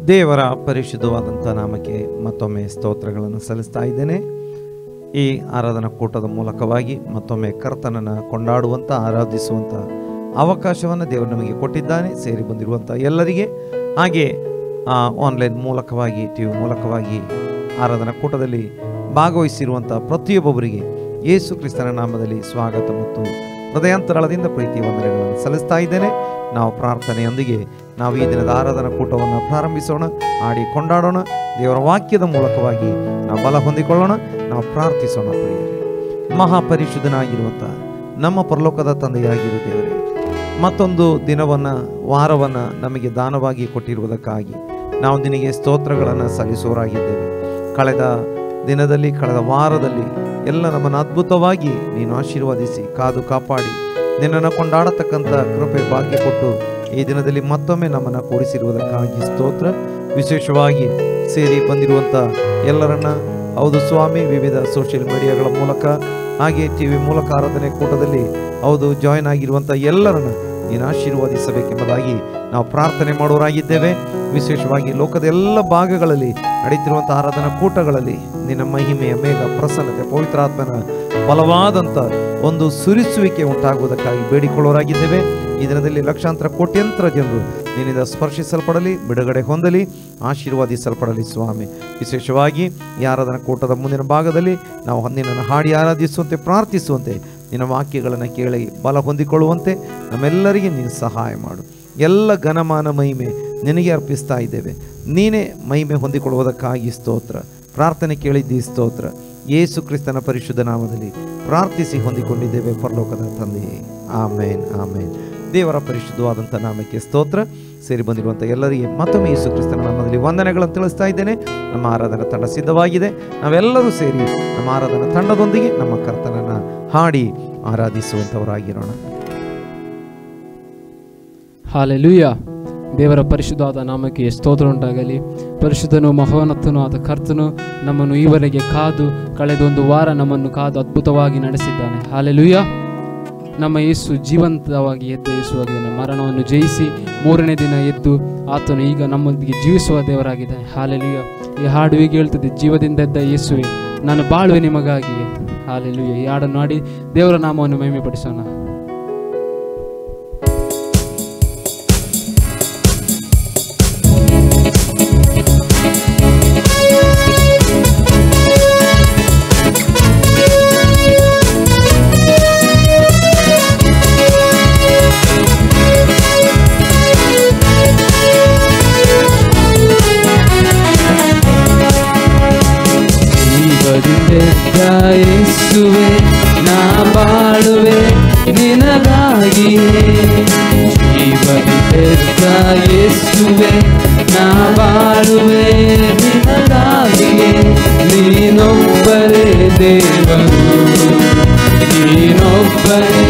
ದೇವರ ಪರಿಶುದ್ಧವಾದಂಥ ನಾಮಕ್ಕೆ ಮತ್ತೊಮ್ಮೆ ಸ್ತೋತ್ರಗಳನ್ನು ಸಲ್ಲಿಸ್ತಾ ಇದ್ದೇನೆ. ಈ ಆರಾಧನಾ ಕೂಟದ ಮೂಲಕವಾಗಿ ಮತ್ತೊಮ್ಮೆ ಕರ್ತನನ್ನು ಕೊಂಡಾಡುವಂಥ, ಆರಾಧಿಸುವಂಥ ಅವಕಾಶವನ್ನು ದೇವರು ನಮಗೆ ಕೊಟ್ಟಿದ್ದಾನೆ. ಸೇರಿ ಬಂದಿರುವಂಥ ಎಲ್ಲರಿಗೆ, ಹಾಗೆ ಆನ್ಲೈನ್ ಮೂಲಕವಾಗಿ, ಟಿ ವಿ ಮೂಲಕವಾಗಿ ಆರಾಧನಾ ಕೂಟದಲ್ಲಿ ಭಾಗವಹಿಸಿರುವಂಥ ಪ್ರತಿಯೊಬ್ಬೊಬ್ಬರಿಗೆ ಯೇಸು ಕ್ರಿಸ್ತನ ನಾಮದಲ್ಲಿ ಸ್ವಾಗತ ಮತ್ತು ಹೃದಯಾಂತರಾಳದಿಂದ ಪ್ರೀತಿಯ ವಂದನೆಗಳನ್ನು ಸಲ್ಲಿಸ್ತಾ ಇದ್ದೇನೆ. ನಾವು ಪ್ರಾರ್ಥನೆಯೊಂದಿಗೆ ನಾವು ಈ ದಿನದ ಆರಾಧನಾ ಕೂಟವನ್ನು ಪ್ರಾರಂಭಿಸೋಣ, ಹಾಡಿ ಕೊಂಡಾಡೋಣ. ದೇವರ ವಾಕ್ಯದ ಮೂಲಕವಾಗಿ ನಾವು ಬಲ ಹೊಂದಿಕೊಳ್ಳೋಣ. ನಾವು ಪ್ರಾರ್ಥಿಸೋಣ. ಪ್ರಿಯರೇ, ಮಹಾಪರಿಶುದ್ಧನಾಗಿರುವಂಥ ನಮ್ಮ ಪರಲೋಕದ ತಂದೆಯಾಗಿರುವ ದೇವರೇ, ಮತ್ತೊಂದು ದಿನವನ್ನು, ವಾರವನ್ನು ನಮಗೆ ದಾನವಾಗಿ ಕೊಟ್ಟಿರುವುದಕ್ಕಾಗಿ ನಾವು ನಿನಗೆ ಸ್ತೋತ್ರಗಳನ್ನು ಸಲ್ಲಿಸುವರಾಗಿದ್ದೇವೆ. ಕಳೆದ ದಿನದಲ್ಲಿ, ಕಳೆದ ವಾರದಲ್ಲಿ ಎಲ್ಲ ನಮ್ಮನ್ನು ಅದ್ಭುತವಾಗಿ ನೀನು ಆಶೀರ್ವದಿಸಿ ಕಾದು ಕಾಪಾಡಿ ನಿನ್ನನ್ನು ಕೊಂಡಾಡತಕ್ಕಂಥ ಕೃಪೆ ಭಾಗ್ಯ ಕೊಟ್ಟು ಈ ದಿನದಲ್ಲಿ ಮತ್ತೊಮ್ಮೆ ನಮ್ಮನ್ನು ಕೂಡಿಸಿರುವುದಕ್ಕಾಗಿ ಸ್ತೋತ್ರ. ವಿಶೇಷವಾಗಿ ಸೇರಿ ಬಂದಿರುವಂಥ ಎಲ್ಲರನ್ನ, ಹೌದು ಸ್ವಾಮಿ, ವಿವಿಧ ಸೋಷಿಯಲ್ ಮೀಡಿಯಾಗಳ ಮೂಲಕ ಹಾಗೆ ಟಿ ವಿ ಮೂಲಕ ಆರಾಧನೆ ಕೂಟದಲ್ಲಿ ಹೌದು ಜಾಯ್ನ್ ಆಗಿರುವಂಥ ಎಲ್ಲರನ್ನ ನೀನು ಆಶೀರ್ವದಿಸಬೇಕೆಂಬುದಾಗಿ ನಾವು ಪ್ರಾರ್ಥನೆ ಮಾಡೋರಾಗಿದ್ದೇವೆ. ವಿಶೇಷವಾಗಿ ಲೋಕದ ಎಲ್ಲ ಭಾಗಗಳಲ್ಲಿ ನಡೀತಿರುವಂಥ ಆರಾಧನಾ ಕೂಟಗಳಲ್ಲಿ ನಿನ್ನ ಮಹಿಮೆಯ ಮೇಘ, ಪ್ರಸನ್ನತೆ, ಪವಿತ್ರಾತ್ಮನ ಬಲವಾದಂಥ ಒಂದು ಸುರಿಸುವಿಕೆ ಉಂಟಾಗುವುದಕ್ಕಾಗಿ ಬೇಡಿಕೊಳ್ಳೋರಾಗಿದ್ದೇವೆ. ಈ ದಿನದಲ್ಲಿ ಲಕ್ಷಾಂತರ ಕೋಟ್ಯಂತರ ಜನರು ನಿನ್ನಿಂದ ಸ್ಪರ್ಶಿಸಲ್ಪಡಲಿ, ಬಿಡುಗಡೆ ಹೊಂದಲಿ, ಆಶೀರ್ವಾದಿಸಲ್ಪಡಲಿ ಸ್ವಾಮಿ. ವಿಶೇಷವಾಗಿ ಈ ಆರಾಧನಾ ಕೂಟದ ಮುಂದಿನ ಭಾಗದಲ್ಲಿ ನಾವು ನಿನ್ನನ್ನು ಹಾಡಿ ಆರಾಧಿಸುವಂತೆ, ಪ್ರಾರ್ಥಿಸುವಂತೆ, ನಿನ್ನ ವಾಕ್ಯಗಳನ್ನು ಕೇಳಿ ಬಲ ಹೊಂದಿಕೊಳ್ಳುವಂತೆ ನಮ್ಮೆಲ್ಲರಿಗೆ ನೀನು ಸಹಾಯ ಮಾಡು. ಎಲ್ಲ ಘನಮಾನ ಮಹಿಮೆ ನಿನಗೆ ಅರ್ಪಿಸ್ತಾ ಇದ್ದೇವೆ. ನೀನೇ ಮಹಿಮೆ ಹೊಂದಿಕೊಳ್ಳುವುದಕ್ಕಾಗಿ ಸ್ತೋತ್ರ. ಪ್ರಾರ್ಥನೆ ಕೇಳಿದ್ದೀ ಸ್ತೋತ್ರ. ಯೇಸು ಕ್ರಿಸ್ತನ ಪರಿಶುದ್ಧ ನಾಮದಲ್ಲಿ ಪ್ರಾರ್ಥಿಸಿ ಹೊಂದಿಕೊಂಡಿದ್ದೇವೆ ಪರಲೋಕದ ತಂದೆಯೇ, ಆಮೇನ್, ಆಮೇನ್. ದೇವರ ಪರಿಶುದ್ಧವಾದಂಥ ನಾಮಕ್ಕೆ ಸ್ತೋತ್ರ. ಸೇರಿ ಬಂದಿರುವಂಥ ಎಲ್ಲರಿಗೆ ಮತ್ತೊಮ್ಮೆ ಯೇಸು ಕ್ರಿಸ್ತನ ನಾಮದಲ್ಲಿ ವಂದನೆಗಳನ್ನು ತಿಳಿಸ್ತಾ ಇದ್ದೇನೆ. ನಮ್ಮ ಆರಾಧನಾ ತಂಡ ಸಿದ್ಧವಾಗಿದೆ. ನಾವೆಲ್ಲರೂ ಸೇರಿ ನಮ್ಮ ಆರಾಧನಾ ತಂಡದೊಂದಿಗೆ ನಮ್ಮ ಕರ್ತನನ್ನು ಹಾಡಿ ಆರಾಧಿಸುವಂಥವರಾಗಿರೋಣ. ಹಾಲೆಲೂಯ. ದೇವರ ಪರಿಶುದ್ಧವಾದ ನಾಮಕ್ಕೆ ಸ್ತೋತ್ರ ಉಂಟಾಗಲಿ. ಪರಿಶುದ್ಧನು ಮಹೋನ್ನತನೂ ಆದ ಕರ್ತನು ನಮ್ಮನ್ನು ಈವರೆಗೆ ಕಾದು, ಕಳೆದೊಂದು ವಾರ ನಮ್ಮನ್ನು ಕಾದು ಅದ್ಭುತವಾಗಿ ನಡೆಸಿದ್ದಾನೆ. ಹಾಲೆಲೂಯ. ನಮ್ಮ ಯೇಸು ಜೀವಂತವಾಗಿ ಎದ್ದು ಯೇಸುವಾಗಿದ್ದಾನೆ. ಮರಣವನ್ನು ಜಯಿಸಿ ಮೂರನೇ ದಿನ ಎದ್ದು ಆತನು ಈಗ ನಮ್ಮೊಂದಿಗೆ ಜೀವಿಸುವ ದೇವರಾಗಿದ್ದಾನೆ. ಹಾಲೆಲೂಯ. ಈ ಹಾಡು ಹೀಗೆ ಹೇಳ್ತದೆ, ಜೀವದಿಂದ ಎದ್ದ ಯೇಸುವೆ ನಾನು ಬಾಳುವೆ ನಿಮಗಾಗಿ. ಹಾಲೆಲೂಯ. ಈ ಹಾಡನ್ನು ಹಾಡಿ ದೇವರ ನಾಮವನ್ನು ಮಹಿಮೆ ಪಡಿಸೋಣ. ಯೇಸುವೆ ನಾ ಬಾಳುವೆ ನಿನಗಾಗಿಯೇ, ಜೀವವಿದ್ದ ಯೇಸುವೆ ನಾ ಬಾಳುವೆ ನಿನಗಾಗಿಯೇ. ನೀನೊಬ್ಬರೇ ದೇವರು, ನೀನೊಬ್ಬರೇ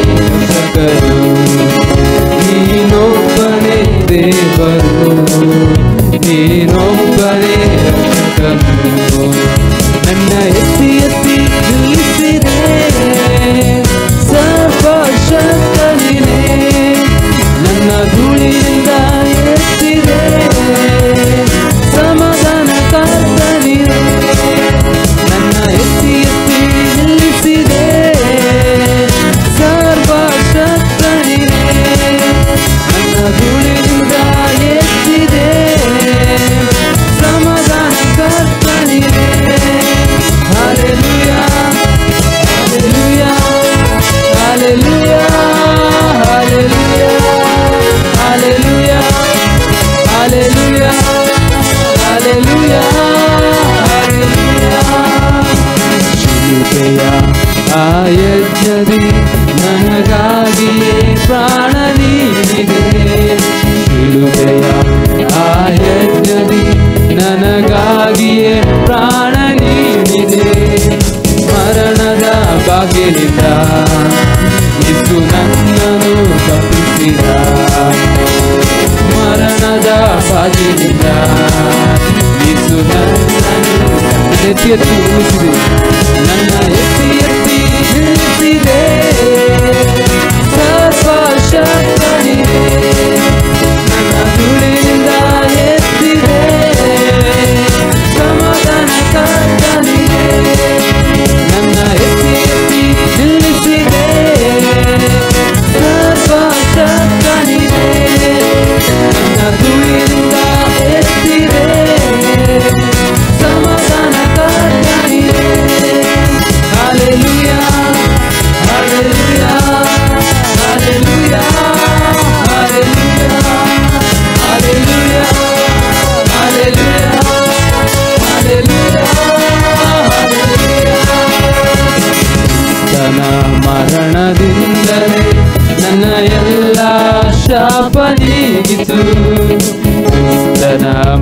ರಕ್ಷಕರು, ನೀನೊಬ್ಬರೇ ದೇವರು, ನೀನೊಬ್ಬರೇ ರಕ್ಷಕರು. ನನ್ನ ಎತ್ತಿ ಎತ್ತಿ ನಿಲ್ಲಿಸಿದೆ ಸರ್ವಶಕ್ತನಿನೇ, ನನ್ನ ಧೂಳಿನಿಂದ ಎತ್ತಿದೆ ಸಮಾಧಾನ ಕರ್ತನಿನೇ. ನನ್ನ ಎತ್ತಿ ಎತ್ತಿ ನಿಲ್ಲಿಸಿದೆ ಸರ್ವಶಕ್ತನಿನೇ, ನನ್ನ ಧೂಳಿನಿಂದ ಎತ್ತಿದೆ ಸಮಾಧಾನ ಕರ್ತನಿನೇ. Hallelujah, hallelujah, hallelujah, hallelujah, hallelujah, hallelujah, hallelujah, hallelujah. ಶಿಲುಬೆಯ ಆ ಯಜ್ಞದಿ ನನಗಾಗಿಯೇ ಪ್ರಾಣ ನೀಡಿದೆ, ಶಿಲುಬೆಯ ಆ ಯಜ್ಞದಿ ನನಗಾಗಿಯೇ ಪ್ರಾಣ ನೀಡಿದೆ. ಮರಣದ ಬಾಗಿಲಿಂದ ಯೇಸು ನನ್ನನ್ನು ತಪ್ಪಿಸಿದ, ಮರಣದ ಬಾಗಿಲಿಂದ ಯೇಸು ನನ್ನನ್ನು ಎತ್ತಿ ಎತ್ತಿ ನಿಲ್ಲಿಸಿದೆ, ನನ್ನ ಎತ್ತಿ ಎತ್ತಿ ನಿಲ್ಲಿಸಿದೆ ಸರ್ವಶಕ್ತನಿಗೆ, ನನ್ನ ಧೂಳಿನಿಂದ ಎತ್ತಿದೆ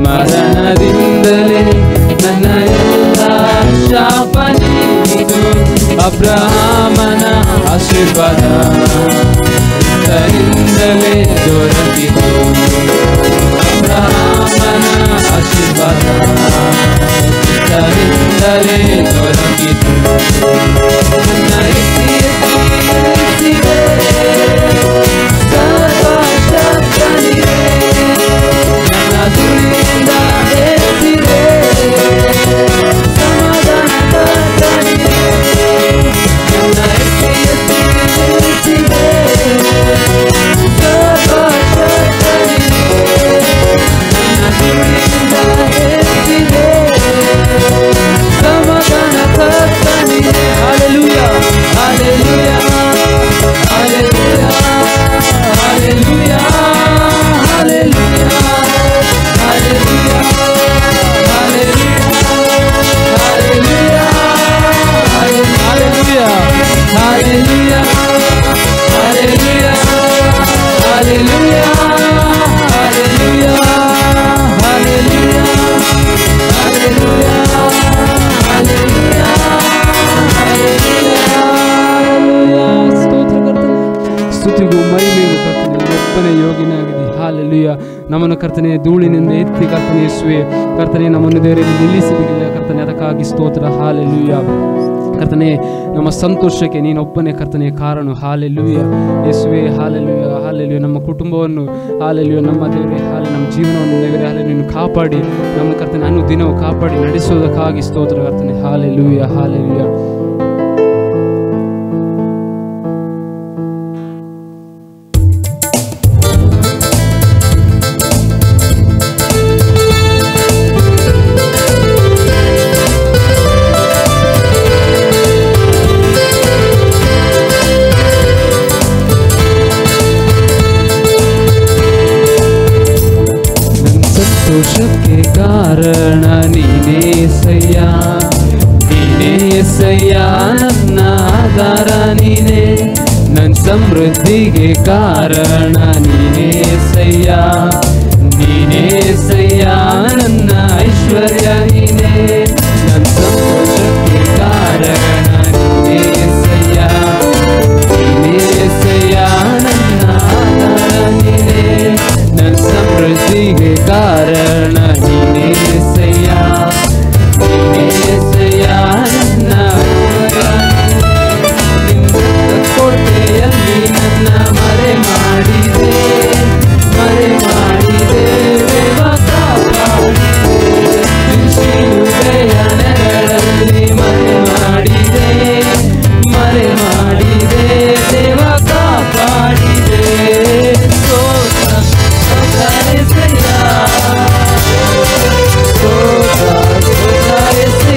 ಮರಣದಿಂದಲೇ ನನ್ನ ಎಲ್ಲ ಶಾಪ ನೀಗಿತು. ಅಬ್ರಹಾಮನ ಆಶೀರ್ವಾದ ಇದರಿಂದಲೇ ದೊರಕಿತು. ಅಬ್ರಹಾಮನ ಆಶೀರ್ವಾದ ಇದರಿಂದಲೇ ದೊರಕಿತು. ನನ್ನ ಎತ್ತಿ ಎತ್ತಿಸಿದೆ ಸರ್ವಶಕ್ತನಿಗೆ, ನನ್ನ ಧೂಳಿನಿಂದ ಎತ್ತಿದೆ ಸಮಾಧಾನಕರ್ತನಿಗೆ. ನನ್ನ ಎತ್ತಿ ಎತ್ತಿಸಿದೆ ಸರ್ವಶಕ್ತನಿಗೆ, ನನ್ನ ಧೂಳಿನಿಂದ ಎತ್ತಿದೆ ಸಮಾಧಾನಕರ್ತನಿಗೆ. Hallelujah, hallelujah, hallelujah, hallelujah, hallelujah, hallelujah, hallelujah, hallelujah, hallelujah, hallelujah, hallelujah, hallelujah, hallelujah, ಸ್ತುತಿಗೂ ಮಹಿಮೆಗೂ ಕರ್ತನೆ ಒಬ್ಬನೇ ಯೋಗಿನಾಗಿದೆ. ಹಾಲೆಲೂಯ. ನಮ್ಮನ್ನು ಕರ್ತನೆ ಧೂಳಿನಿಂದ ಎತ್ತಿ ಕರ್ತನೆ ಯೇಸುವೆ ಕರ್ತನೆ ನಮ್ಮನ್ನು ದೇವರಲ್ಲಿ ನಿಲ್ಲಿಸಿದಿಲ್ಲ ಕರ್ತನೆ, ಅದಕ್ಕಾಗಿ ಸ್ತೋತ್ರ. ಹಾಲೆಲೂಯ ಕರ್ತನೆ, ನಮ್ಮ ಸಂತೋಷಕ್ಕೆ ನೀನೊಬ್ಬನೇ ಕರ್ತನೆ ಕಾರಣ. ಹಾಲೆಲೂಯ ಯೇಸುವೆ. Hallelujah, hallelujah. ನಮ್ಮ ಕುಟುಂಬವನ್ನು ಹಾಲೆಲೂಯ, ನಮ್ಮ ದೇವರೇ ನಮ್ಮ ಜೀವನವನ್ನು ದೇವರೇ ಹಾಲೆ ನೀನು ಕಾಪಾಡಿ ನಮ್ಮ ಕರ್ತನೆ ದಿನವೂ ಕಾಪಾಡಿ ನಡೆಸೋದಕ್ಕಾಗಿ ಸ್ತೋತ್ರ ಕರ್ತನೆ. Hallelujah, hallelujah. ಸಂತೋಷಕ್ಕೆ ಕಾರಣ ನೀನೇಸಯ್ಯ, ನೀನೇಸಯ್ಯ ನನ್ನ ಆಧಾರ ನೀನೇ. ನನ್ನ ಸಮೃದ್ಧಿಗೆ ಕಾರಣ ನೀನೇಸಯ್ಯ, ನೀನೇಸಯ್ಯ ನನ್ನ ಐಶ್ವರ್ಯ ನೀನೇ. ನನ್ನ ಸಂತೋಷಕ್ಕೆ ಕಾರಣ ನೀನೇಸಯ್ಯ, ನೀನೇಸಯ್ಯ ನನ್ನ ಆಧಾರ ನೀನೇ. ನನ್ನ ಸಮೃದ್ಧಿಗೆ ಕಾರಣ ನೀನೇಸಯ್ಯ, ನೀನೇಸಯ್ಯ ನನ್ನ ಕೋಟೆಯಲ್ಲಿ ನನ್ನ ಮರೆ ಮಾಡಿದೆ, ಮರೆ ಮಾಡಿದೆ ದೇವ ಕಾಪಾಡಿದೆ. ಶಿಲುಬೆಯ ನೆರಳಲ್ಲಿ ಮರೆ ಮಾಡಿದೆ, ಮರೆ ಮಾಡಿದೆ ದೇವ ಕಾಪಾಡಿದೆ. Yes,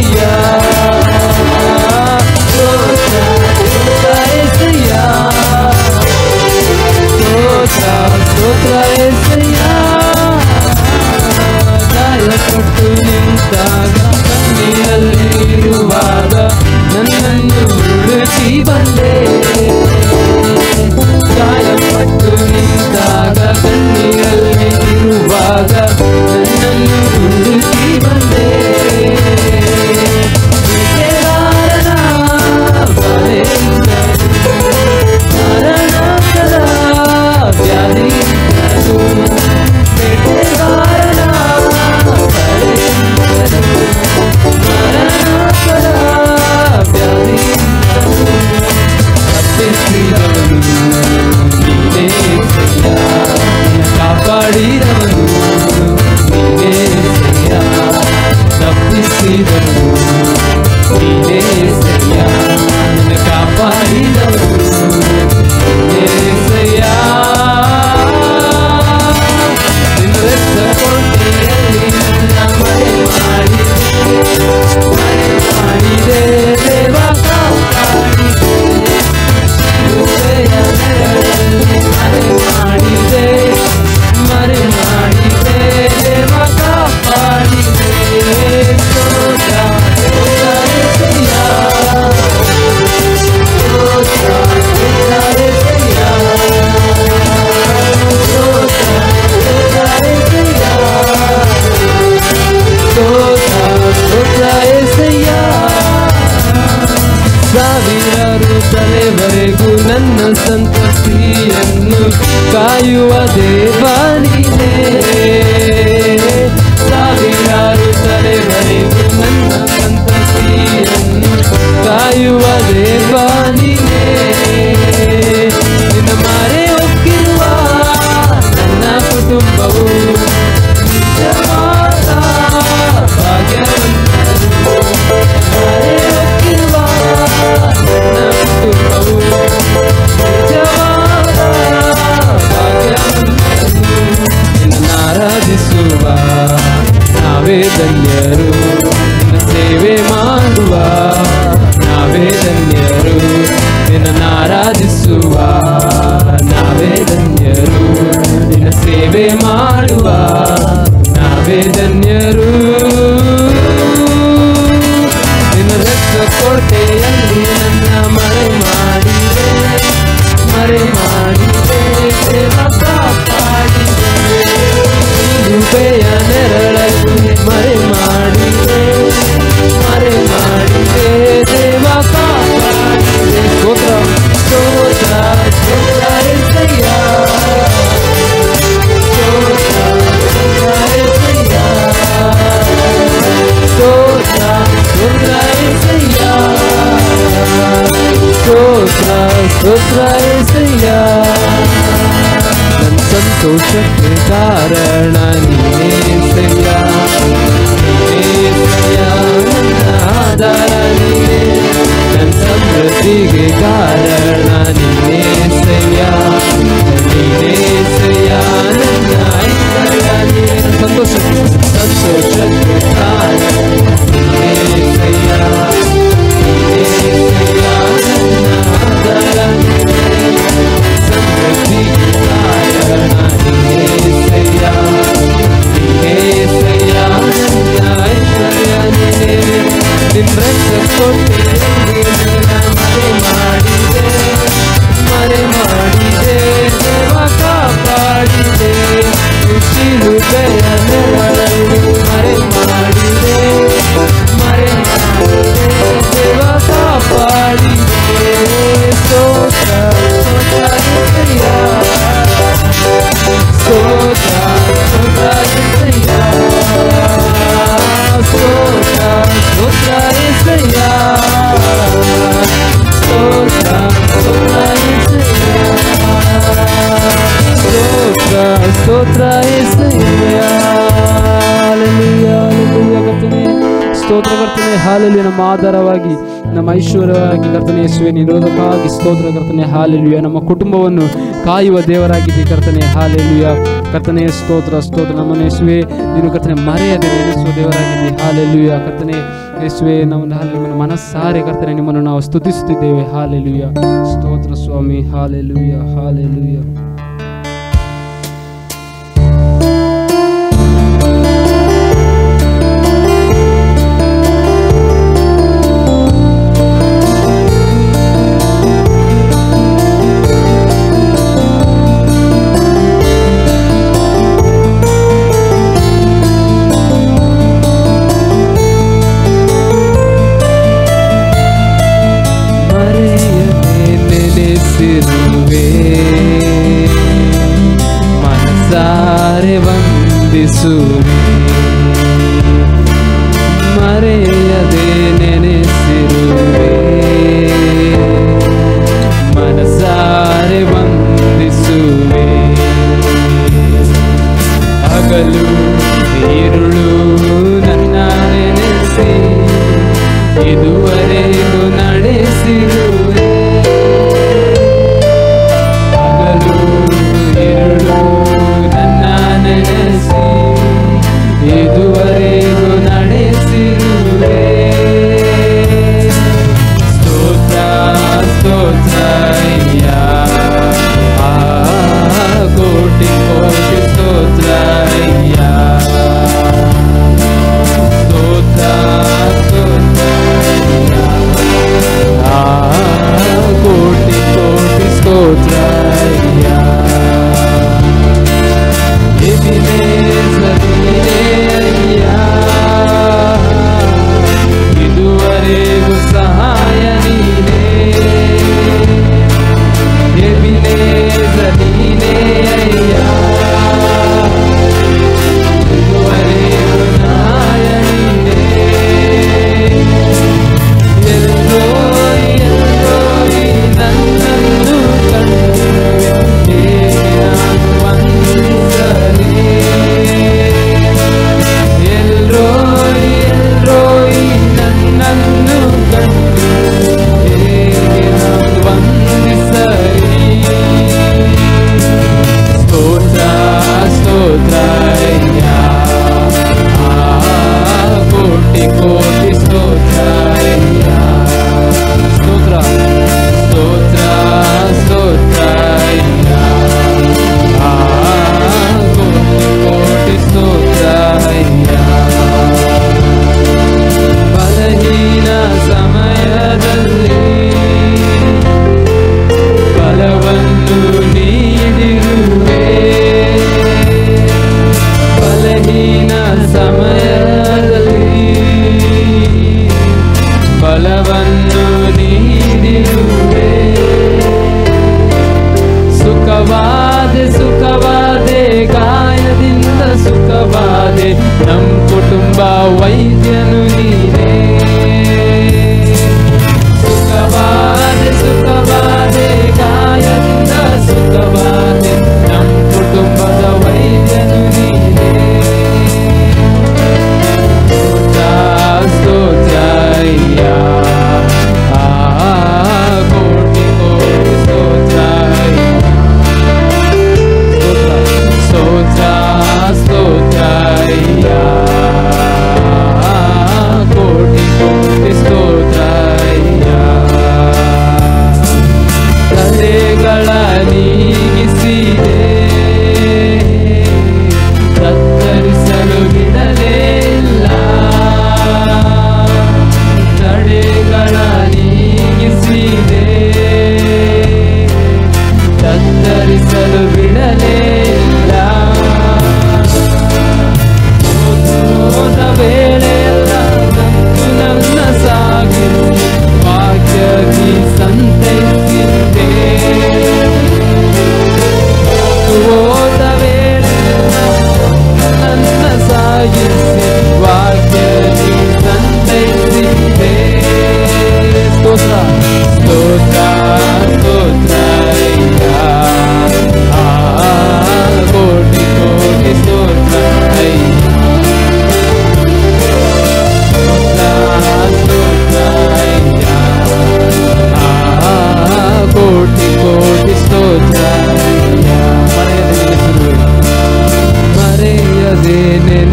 ನಾವೇ ಧನ್ಯರು ನಿನ್ನ ಸೇವೆ ಮಾಡುವ, ನಾವೇ ಧನ್ಯರು ನಿನ್ನ ಆರಾಧಿಸುವ, ನಾವೇ ಧನ್ಯರು ನಿನ್ನ ಸೇವೆ ಮಾಡುವ, ನಾವೇ ಧನ್ಯರು. ನಿನ್ನ ರಕ್ತ ಕೋಟೆಯಲ್ಲಿ ನನ್ನ ಮರೆ ಮಾಡಿದೆ, ಮರೆ ಮಾಡಿದೆ, ದೇವ ಕಾಪಾಡಿದೆ. ಕೃಪೆಯ ನೆರಳಲ್ಲಿ ಮರೆ ಮಾಡಿದೆ, ಮರೆ ಮಾಡಿದೆ, ದೇವ ಕಾಪಾಡಿದೆ. ಸ್ತೋತ್ರ ಸ್ತೋತ್ರ ಸ್ತೋತ್ರ యేసయ్య, ಸ್ತೋತ್ರ ಸ್ತೋತ್ರ యేసయ్య, ಸ್ತೋತ್ರ ಸ್ತೋತ್ರ యేసయ్య, ಸ್ತೋತ್ರ ಸ್ತೋತ್ರ యేసయ్య. ನನ್ನ ಸಂತೋಷಕ್ಕೆ ಕಾರಣ ನೀನೇ యేసయ్య, ನೀನೇ యేಸಯ್ಯ, ನನ್ನ ಆಧಾರ ನೀನೇ, ನನ್ನ ಸಮೃದ್ಧಿಗೆ ಕಾರಣ ನೀನೇ యేసయ్య, ನೀನೇ యేಸಯ್ಯ, ನನ್ನ ಐಶ್ವರ್ಯ ನೀನೇ. ಸಂತೋಷಕ್ಕೆ ಕಾರಣ ನೀನೇ యేಸయ్య, ನೀನೇ యేಸಯ್ಯ, ನನ್ನ ಆಧಾರ ನೀನೇ, ಸಮೃದ್ಧಿಗೆ ಕಾರಣ ನೀನೇ యేసయ్య, ನೀನೇ యేಸಯ್ಯ, ನನ್ನ ಐಶ್ವರ್ಯ ನೀನೇ. ನಿನ್ನ ರಕ್ತ ಕೊಟ್ಟೆಯಲ್ಲಿ ನನ್ನ ಮರೆ ಮಾಡಿದೆ, ಮರೆ ಮಾಡಿದೆ, ದೇವ ಕಾಪಾಡಿದೆ. ಶಿಲುಬೆಯ ನೆರಳಲ್ಲಿ ಮರೆ ಮಾಡಿದೆ, ಮರೆ ಮಾಡಿದೆ, ದೇವ ಕಾಪಾಡಿದೆ. ಸ್ತೋತ್ರ ಸ್ತೋತ್ರ యేసయ్ಯ, ಸ್ತೋತ್ರ ಸ್ತೋತ್ರ యేసయ్ಯ, ಸ್ತೋತ್ರ ಸ್ತೋತ್ರ యేసయ్ಯ, ಸ್ತೋತ್ರ ಸ್ತೋತ್ರ యేసయ్ಯ, ಸ್ತೋತ್ರ ಸ್ತೋತ್ರ యేసయ్ಯ. ಹಲ್ಲೆಲೂಯಾ ಹಲ್ಲೆಲೂಯಾ ಕರ್ತನೇ ಸ್ತೋತ್ರ ಕರ್ತನೇ. ಹಾಲೆಲೂಯಾ ನಮ್ಮ ಆಧಾರವಾಗಿ, ನಮ್ಮ ಐಶ್ವರ್ಯವಾಗಿ ಕರ್ತನೇ ಯೇಸುವೆ, ನಿರೋಧಕ್ಕಾಗಿ ಸ್ತೋತ್ರ ಕರ್ತನೇ. ಹಾಲೆಲೂಯಾ ನಮ್ಮ ಕುಟುಂಬವನ್ನು ಕಾಯುವ ದೇವರಾಗಿದೆ ಕರ್ತನೇ. ಹಾಲೆಲೂಯಾ ಕರ್ತನೇ ಸ್ತೋತ್ರ ಸ್ತೋತ್ರ. ನಮ್ಮನ್ನು ಯೇಸುವೆ ನೀನು ಕರ್ತನೆ ಮರೆಯದೆ ನೆನೆಸುವ ದೇವರಾಗಿದೆ. ಹಾಲೆಲೂಯಾ ಕರ್ತನೇ ಯೇಸುವೆ, ನಮ್ಮನ್ನು ಹಾಲೆಲೂಯಾ ಮನಸ್ಸಾರೆ ಕರ್ತನೆ ನಿಮ್ಮನ್ನು ನಾವು ಸ್ತುತಿಸುತ್ತಿದ್ದೇವೆ. ಹಾಲೆಲೂಯಾ ಸ್ತೋತ್ರ ಸ್ವಾಮಿ. Hallelujah hallelujah. ಮನಸಾರೆ ವಂದಿಸುವೆ, ಮರೆಯದೆ ನೆನೆಸಿರುವೆ, ಮನಸಾರೆ ವಂದಿಸುವೆ. ಹಗಲು ഇരുಳು ನನ್ನ ನೆನೆಸಿ ಇದುವರೆಗೂ ನಡೆಸಿರುವೆ. ಹಗಲು ഇരുಳು ನನ್ನ ನೆನೆಸಿ ಇದುವರೆಗೂ ನಡೆಸಿರುವೆ. ಸ್ತೋತ್ರ ಸ್ತೋತ್ರ ಅಯ್ಯ, ಕೋಟಿ ಕೋಟಿ ಸ್ತೋತ್ರ ಅಯ್ಯ. ಸ್ತೋತ್ರ ಸ್ತೋತ್ರ ಅಯ್ಯ, ಕೋಟಿ ಕೋಟಿ ಸ್ತೋತ್ರ ಅಯ್ಯ.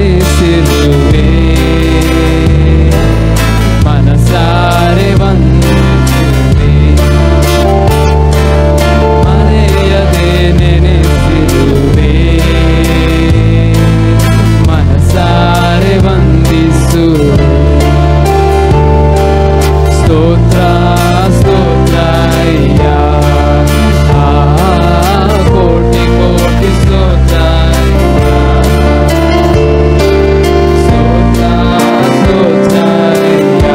ನೆನೆಸಿರುವೆ ಮನಸಾರೆ ವಂದಿಸುವೆ ಮರೆಯದೆ ನೆನೆಸಿರುವೆ ಮನಸಾರೆ ವಂದಿಸುವೆ ಸ್ತೋತ್ರ ಸ್ತೋತ್ರ ಅಯ್ಯ ಕೋಟಿ ಕೋಟಿ ಸ್ತೋತ್ರ ಸ್ತೋತ್ರ ಸ್ತೋತ್ರ ಅಯ್ಯ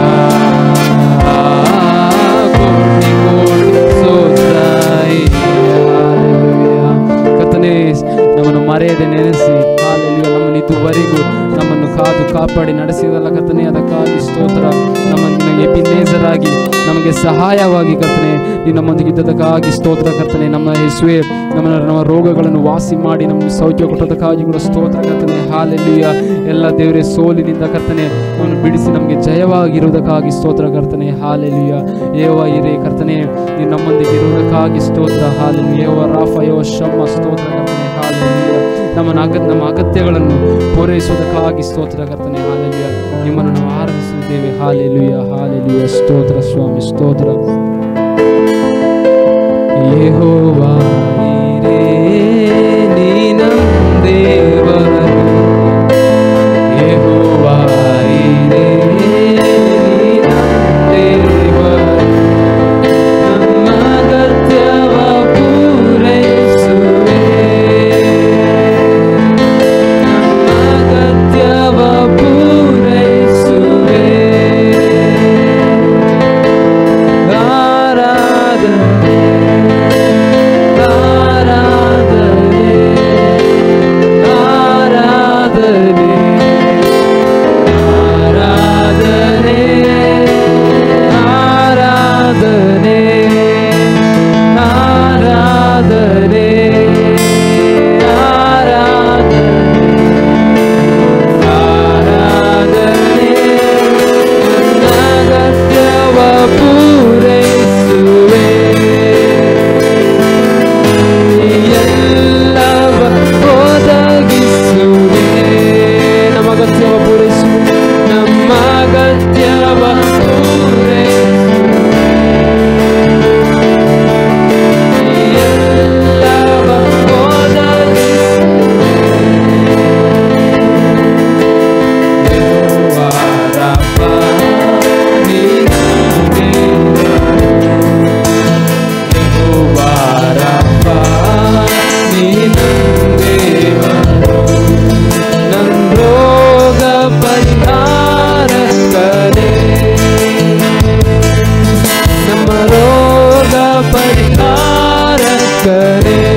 ಕೋಟಿ ಕೋಟಿ ಸ್ತೋತ್ರ ಕರ್ತನೇ ನಮ್ಮನ್ನು ಮರೆಯದೆ ನೆನೆಸಿ ನಮ್ಮನ್ನು ಇದುವರೆಗೂ ನಮ್ಮನ್ನು ಕಾದು ಕಾಪಾಡಿ ನಡೆಸಿದಲ್ಲ ಕರ್ತನೆ, ಅದಕ್ಕಾಗಿ ಸ್ತೋತ್ರ. ನಮ್ಮನ್ನು ಎಬಿನೇಜರಾಗಿ ನಮಗೆ ಸಹಾಯವಾಗಿ ಕರ್ತನೆ ನೀನು ನಮ್ಮೊಂದಿಗೆ ಇದ್ದದಕ್ಕಾಗಿ ಸ್ತೋತ್ರ ಕರ್ತನೆ. ನಮ್ಮ ಯೇಸುವೆ ನಮ್ಮ ರೋಗಗಳನ್ನು ವಾಸಿ ಮಾಡಿ ನಮಗೆ ಸೌಖ್ಯ ಕೊಟ್ಟದಕ್ಕಾಗಿ ಕೂಡ ಸ್ತೋತ್ರ ಕರ್ತನೆ. ಹಾಲೆಲೂಯ. ಎಲ್ಲ ದೇವರೇ ಸೋಲಿನಿಂದ ಕರ್ತನೆ ನಮ್ಮನ್ನು ಬಿಡಿಸಿ ನಮಗೆ ಜಯವಾಗಿರುವುದಕ್ಕಾಗಿ ಸ್ತೋತ್ರ ಕರ್ತನೆ. ಹಾಲೆಲೂಯ. ಏವ ಇರೇ ಕರ್ತನೆ ನೀನು ನಮ್ಮೊಂದಿಗೆ ಇರುವುದಕ್ಕಾಗಿ ಸ್ತೋತ್ರ. ಹಾಲೆಲೂಯ. ಏವ ರಾಫ ಏವ ಶಮ್ಮ ಸ್ತೋತ್ರ ಕರ್ತನೆ. ಹಾಲೆಲೂಯ. ನಮ್ಮ ಅಗತ್ಯಗಳನ್ನು ಪೂರೈಸುವುದಕ್ಕಾಗಿ ಸ್ತೋತ್ರ ಕರ್ತನೆ. ಹಾಲೆಲೂಯ. ನಿಮ್ಮನ್ನು ನಾವು ಆರಾಧಿಸಿದ್ದೇವೆ. ಹಾಲೆಲೂಯ. ಹಾಲೆಲೂಯ. ಸ್ತೋತ್ರ ಸ್ವಾಮಿ, ಸ್ತೋತ್ರ. ಯೆಹೋವಾ ನೀನೇ ನೀ ನಮ್ಮ ದೇವರು, ಯೆಹೋವಾ ನೀನೇ ನೀ ನಮ್ಮ ದೇವರು, ನಮ್ಮ ಅಗತ್ಯವ ಪೂರೈಸುವೆ, ನಮ್ಮ ಅಗತ್ಯವ ಪೂರೈಸುವೆ.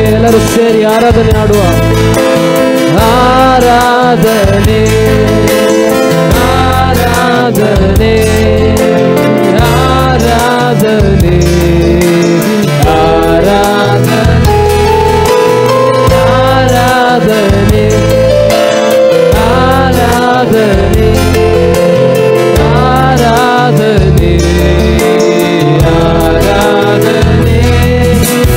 ಎಲ್ಲರೂ ಸೇರಿ ಆರಾಧನೆ ಆಡುವ. ಆರಾಧನೆ ಆರಾಧನೆ ಆರಾಧನೆ ಆರಾಧನೆ ಆರಾಧನೆ ಆರಾಧನೆ ಆರಾಧನೆ ಆರಾಧನೆ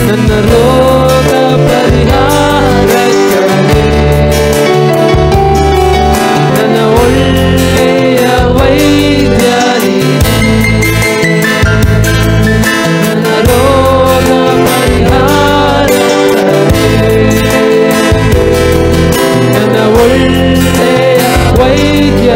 ನನ್ನ ರೋಗ ಪರಿಹಾರಕನೇ, ನನ್ನ ಒಳ್ಳೆಯ ವೈದ್ಯನೇ, ನನ್ನ ರೋಗ ಪರಿಹಾರಕನೇ, ನನ್ನ ಒಳ್ಳೆಯ ವೈದ್ಯ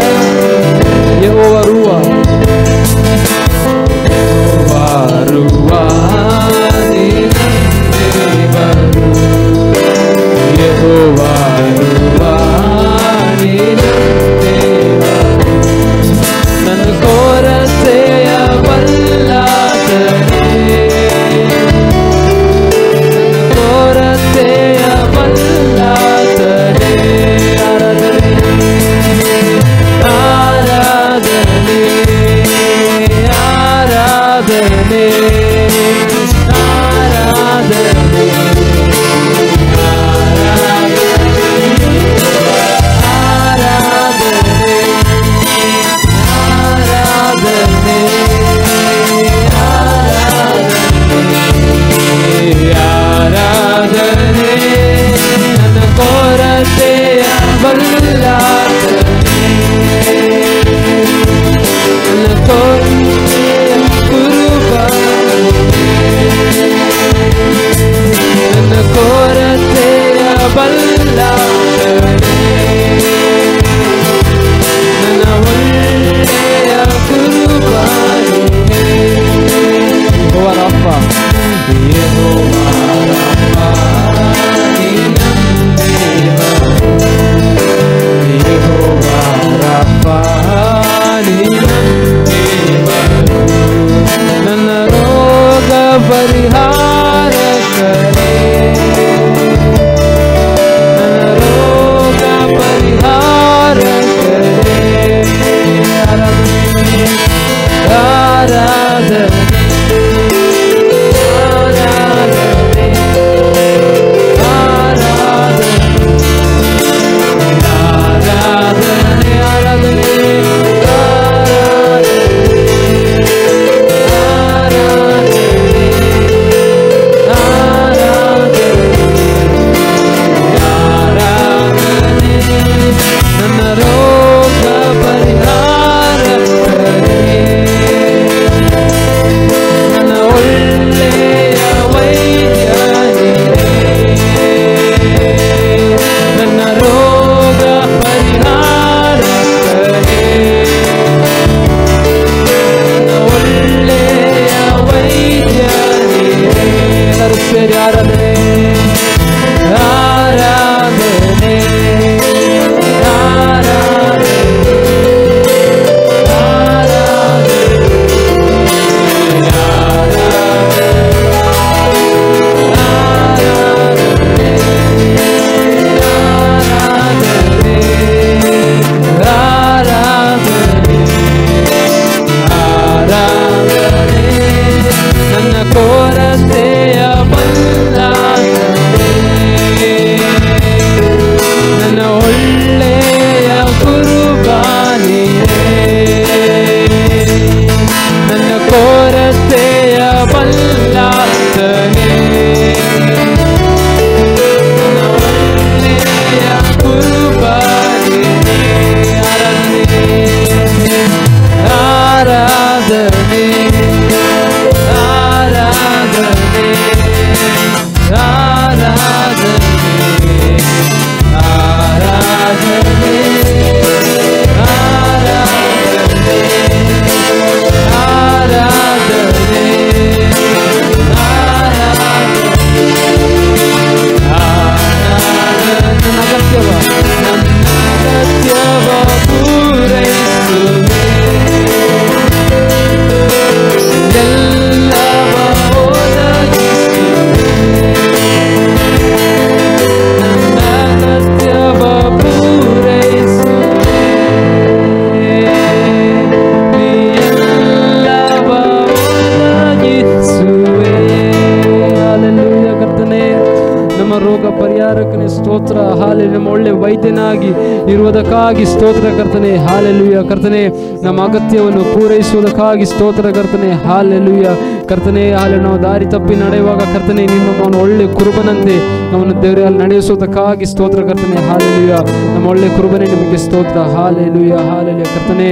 ಒಡೆಯನಾಗಿ ಇರುವುದಕ್ಕಾಗಿ ಸ್ತೋತ್ರ ಕರ್ತನೆ. ಹಾಲೆಲೂಯ ಕರ್ತನೆ. ನಮ್ಮ ಅಗತ್ಯವನ್ನು ಪೂರೈಸುವುದಕ್ಕಾಗಿ ಸ್ತೋತ್ರ ಕರ್ತನೆ. ಹಾಲೆಲೂಯ ಕರ್ತನೆ. ಹಾಲೆ ನಾವು ದಾರಿ ತಪ್ಪಿ ನಡೆಯುವಾಗ ಕರ್ತನೆ ನೀನು ನಮ್ಮನ್ನು ಒಳ್ಳೆ ಕುರುಬನಂತೆ ನಮ್ಮನ್ನು ದೇವರಲ್ಲಿ ನಡೆಸುವುದಕ್ಕಾಗಿ ಸ್ತೋತ್ರ ಕರ್ತನೆ. ಹಾಲೆಲೂಯ ನಮ್ಮ ಒಳ್ಳೆ ಕುರುಬನೇ ನಿಮಗೆ ಸ್ತೋತ್ರ. ಹಾಲೆಲೂಯ ಹಾಲೆಲೂಯ ಕರ್ತನೆ.